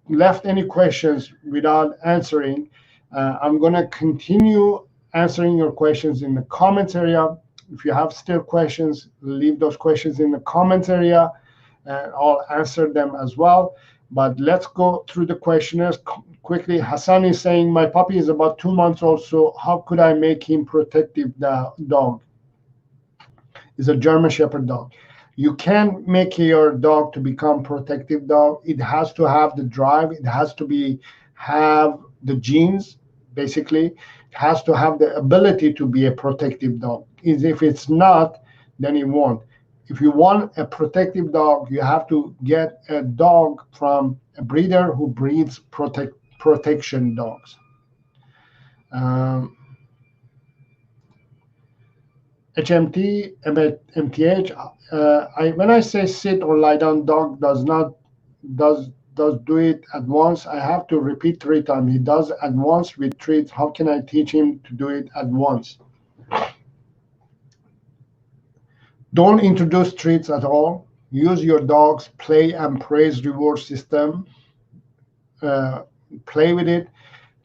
left any questions without answering, I'm going to continue answering your questions in the comments area. If you have still questions, leave those questions in the comments area, and I'll answer them as well. But let's go through the questionnaires quickly. Hassan is saying, my puppy is about 2 months old, so how could I make him protective dog? He's a German Shepherd dog. You can make your dog to become protective dog. It has to have the drive. It has to have the genes, basically. It has to have the ability to be a protective dog. If it's not, then it won't. If you want a protective dog, you have to get a dog from a breeder who breeds protection dogs. HMT, MTH. When I say sit or lie down, dog does do it at once. I have to repeat 3 times. He does at once with treats. How can I teach him to do it at once? Don't introduce treats at all. Use your dog's play and praise reward system. Play with it.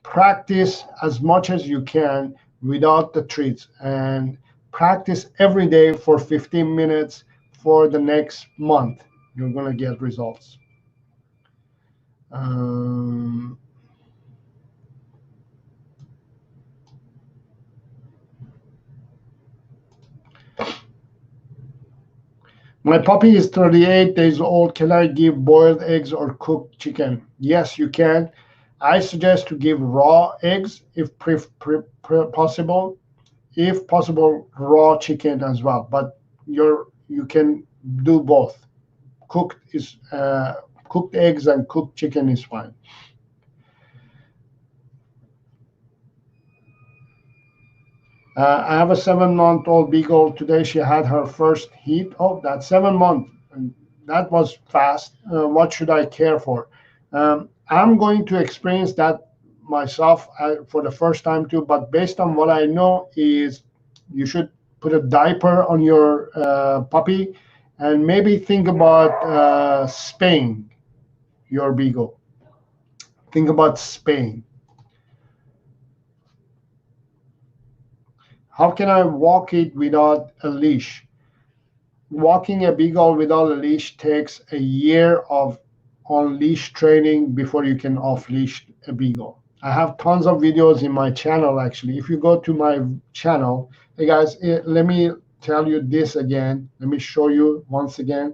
Practice as much as you can without the treats, and practice every day for 15 minutes for the next month. You're going to get results. My puppy is 38 days old. Can I give boiled eggs or cooked chicken? Yes, you can. I suggest to give raw eggs if possible. If possible, raw chicken as well. But you can do both. Cooked eggs and cooked chicken is fine. I have a 7-month-old beagle. Today she had her first heat. Oh, that's 7 months. That was fast. What should I care for? I'm going to experience that myself for the first time too. But based on what I know is you should put a diaper on your puppy and maybe think about spaying your beagle. Think about spaying. How can I walk it without a leash? Walking a beagle without a leash takes a year of on-leash training before you can off-leash a beagle. I have tons of videos in my channel, actually. If you go to my channel, hey guys, let me tell you this again. Let me show you once again.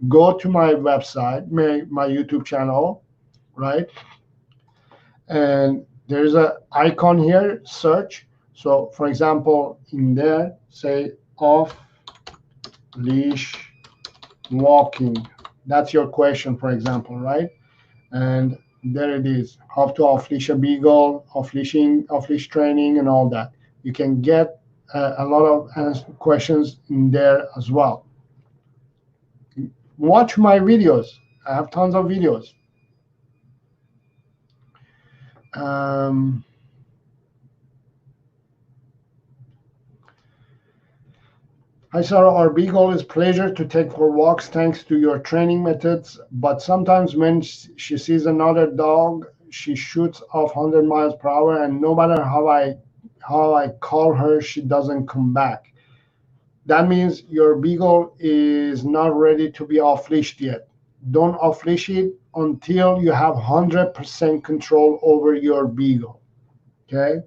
Go to my website, my YouTube channel, right? And there's an icon here, search. So, for example, in there, say off-leash walking. That's your question, for example, right? And there it is, how to off-leash a beagle, off-leash training, and all that. You can get a lot of questions in there as well. Watch my videos. I have tons of videos. Hi, Saro. Our beagle is pleasure to take for walks thanks to your training methods, but sometimes when she sees another dog, she shoots off 100 miles per hour, and no matter how I call her, she doesn't come back. That means your beagle is not ready to be off-leashed yet. Don't off-leash it until you have 100% control over your beagle, okay?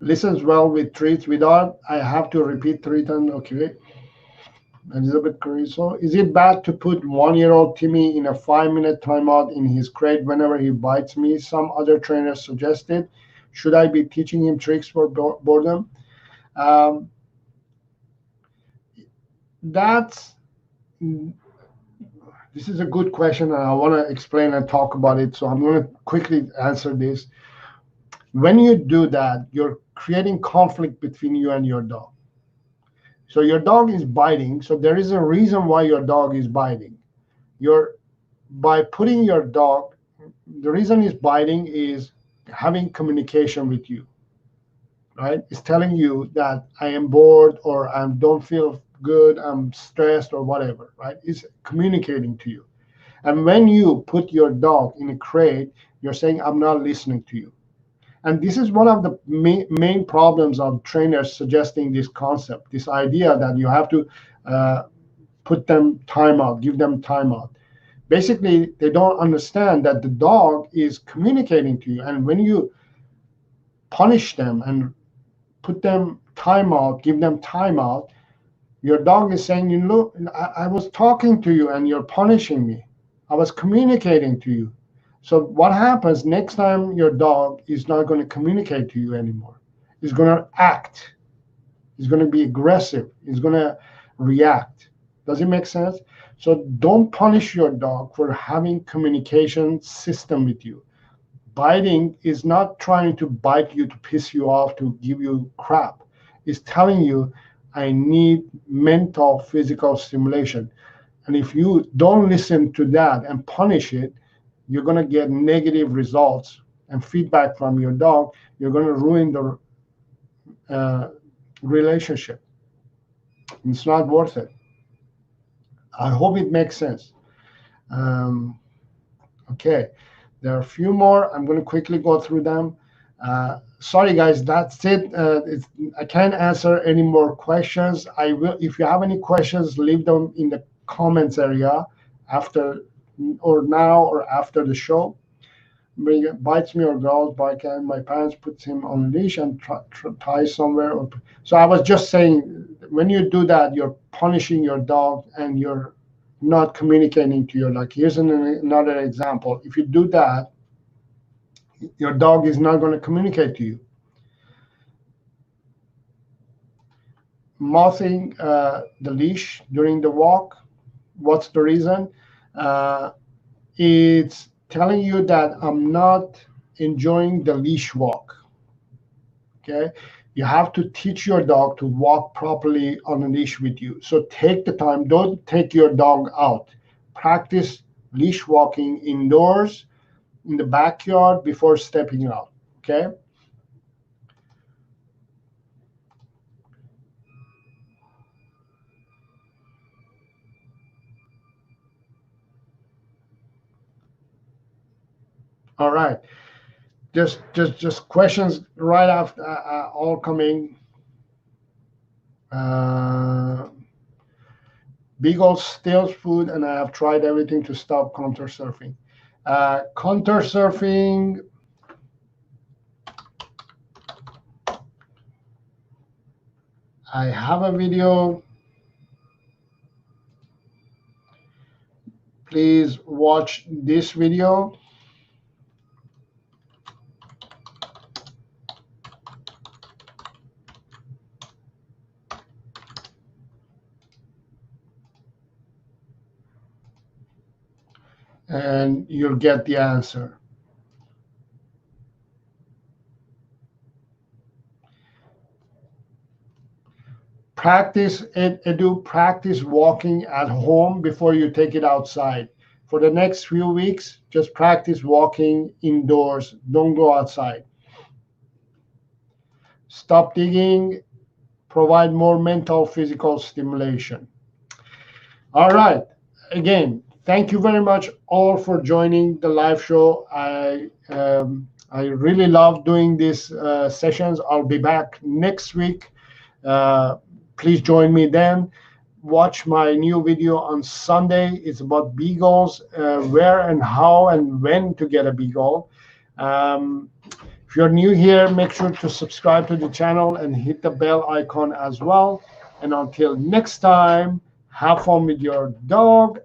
Listens well with treats. Without, I have to repeat 3 times. Okay. Elizabeth Carrizo. Is it bad to put 1-year-old Timmy in a 5-minute timeout in his crate whenever he bites me? Some other trainers suggested. Should I be teaching him tricks for boredom? This is a good question, and I want to explain and talk about it. So I'm going to quickly answer this. When you do that, you're creating conflict between you and your dog. So your dog is biting. So there is a reason why your dog is biting. By putting your dog, the reason he's biting is having communication with you, right? It's telling you that I am bored or I don't feel good, I'm stressed or whatever, right? It's communicating to you. And when you put your dog in a crate, you're saying, I'm not listening to you. And this is one of the main problems of trainers suggesting this concept, this idea that you have to put them time out, give them time out. Basically, they don't understand that the dog is communicating to you. And when you punish them and put them time out, give them time out, your dog is saying, you know, I was talking to you and you're punishing me. I was communicating to you. So what happens next time, your dog is not going to communicate to you anymore. He's going to act. He's going to be aggressive. He's going to react. Does it make sense? So don't punish your dog for having communication system with you. Biting is not trying to bite you to piss you off, to give you crap. It's telling you, I need mental, physical stimulation. And if you don't listen to that and punish it, you're going to get negative results and feedback from your dog. You're going to ruin the relationship. It's not worth it. I hope it makes sense. Okay, there are a few more. I'm going to quickly go through them. Sorry, guys, that's it. I can't answer any more questions. I will, if you have any questions, leave them in the comments area after or now or after the show. Bites me or growls, my parents puts him on a leash and ties somewhere. So I was just saying, when you do that, you're punishing your dog and you're not communicating to you. Like, here's another example. If you do that, your dog is not going to communicate to you. Mouthing the leash during the walk. What's the reason? It's telling you that I'm not enjoying the leash walk. Okay, you have to teach your dog to walk properly on a leash with you. So take the time. Don't take your dog out. Practice leash walking indoors in the backyard before stepping out. Okay. All right. Just questions right after all coming. Beagle steals food, and I have tried everything to stop counter surfing. Counter surfing. I have a video. Please watch this video. And you'll get the answer. Practice walking at home before you take it outside. For the next few weeks, just practice walking indoors. Don't go outside. Stop digging. Provide more mental, physical stimulation. All right. Again, thank you very much all for joining the live show. I really love doing these sessions. I'll be back next week. Please join me then. Watch my new video on Sunday. It's about beagles, where and how and when to get a beagle. If you're new here, make sure to subscribe to the channel and hit the bell icon as well. And until next time, have fun with your dog.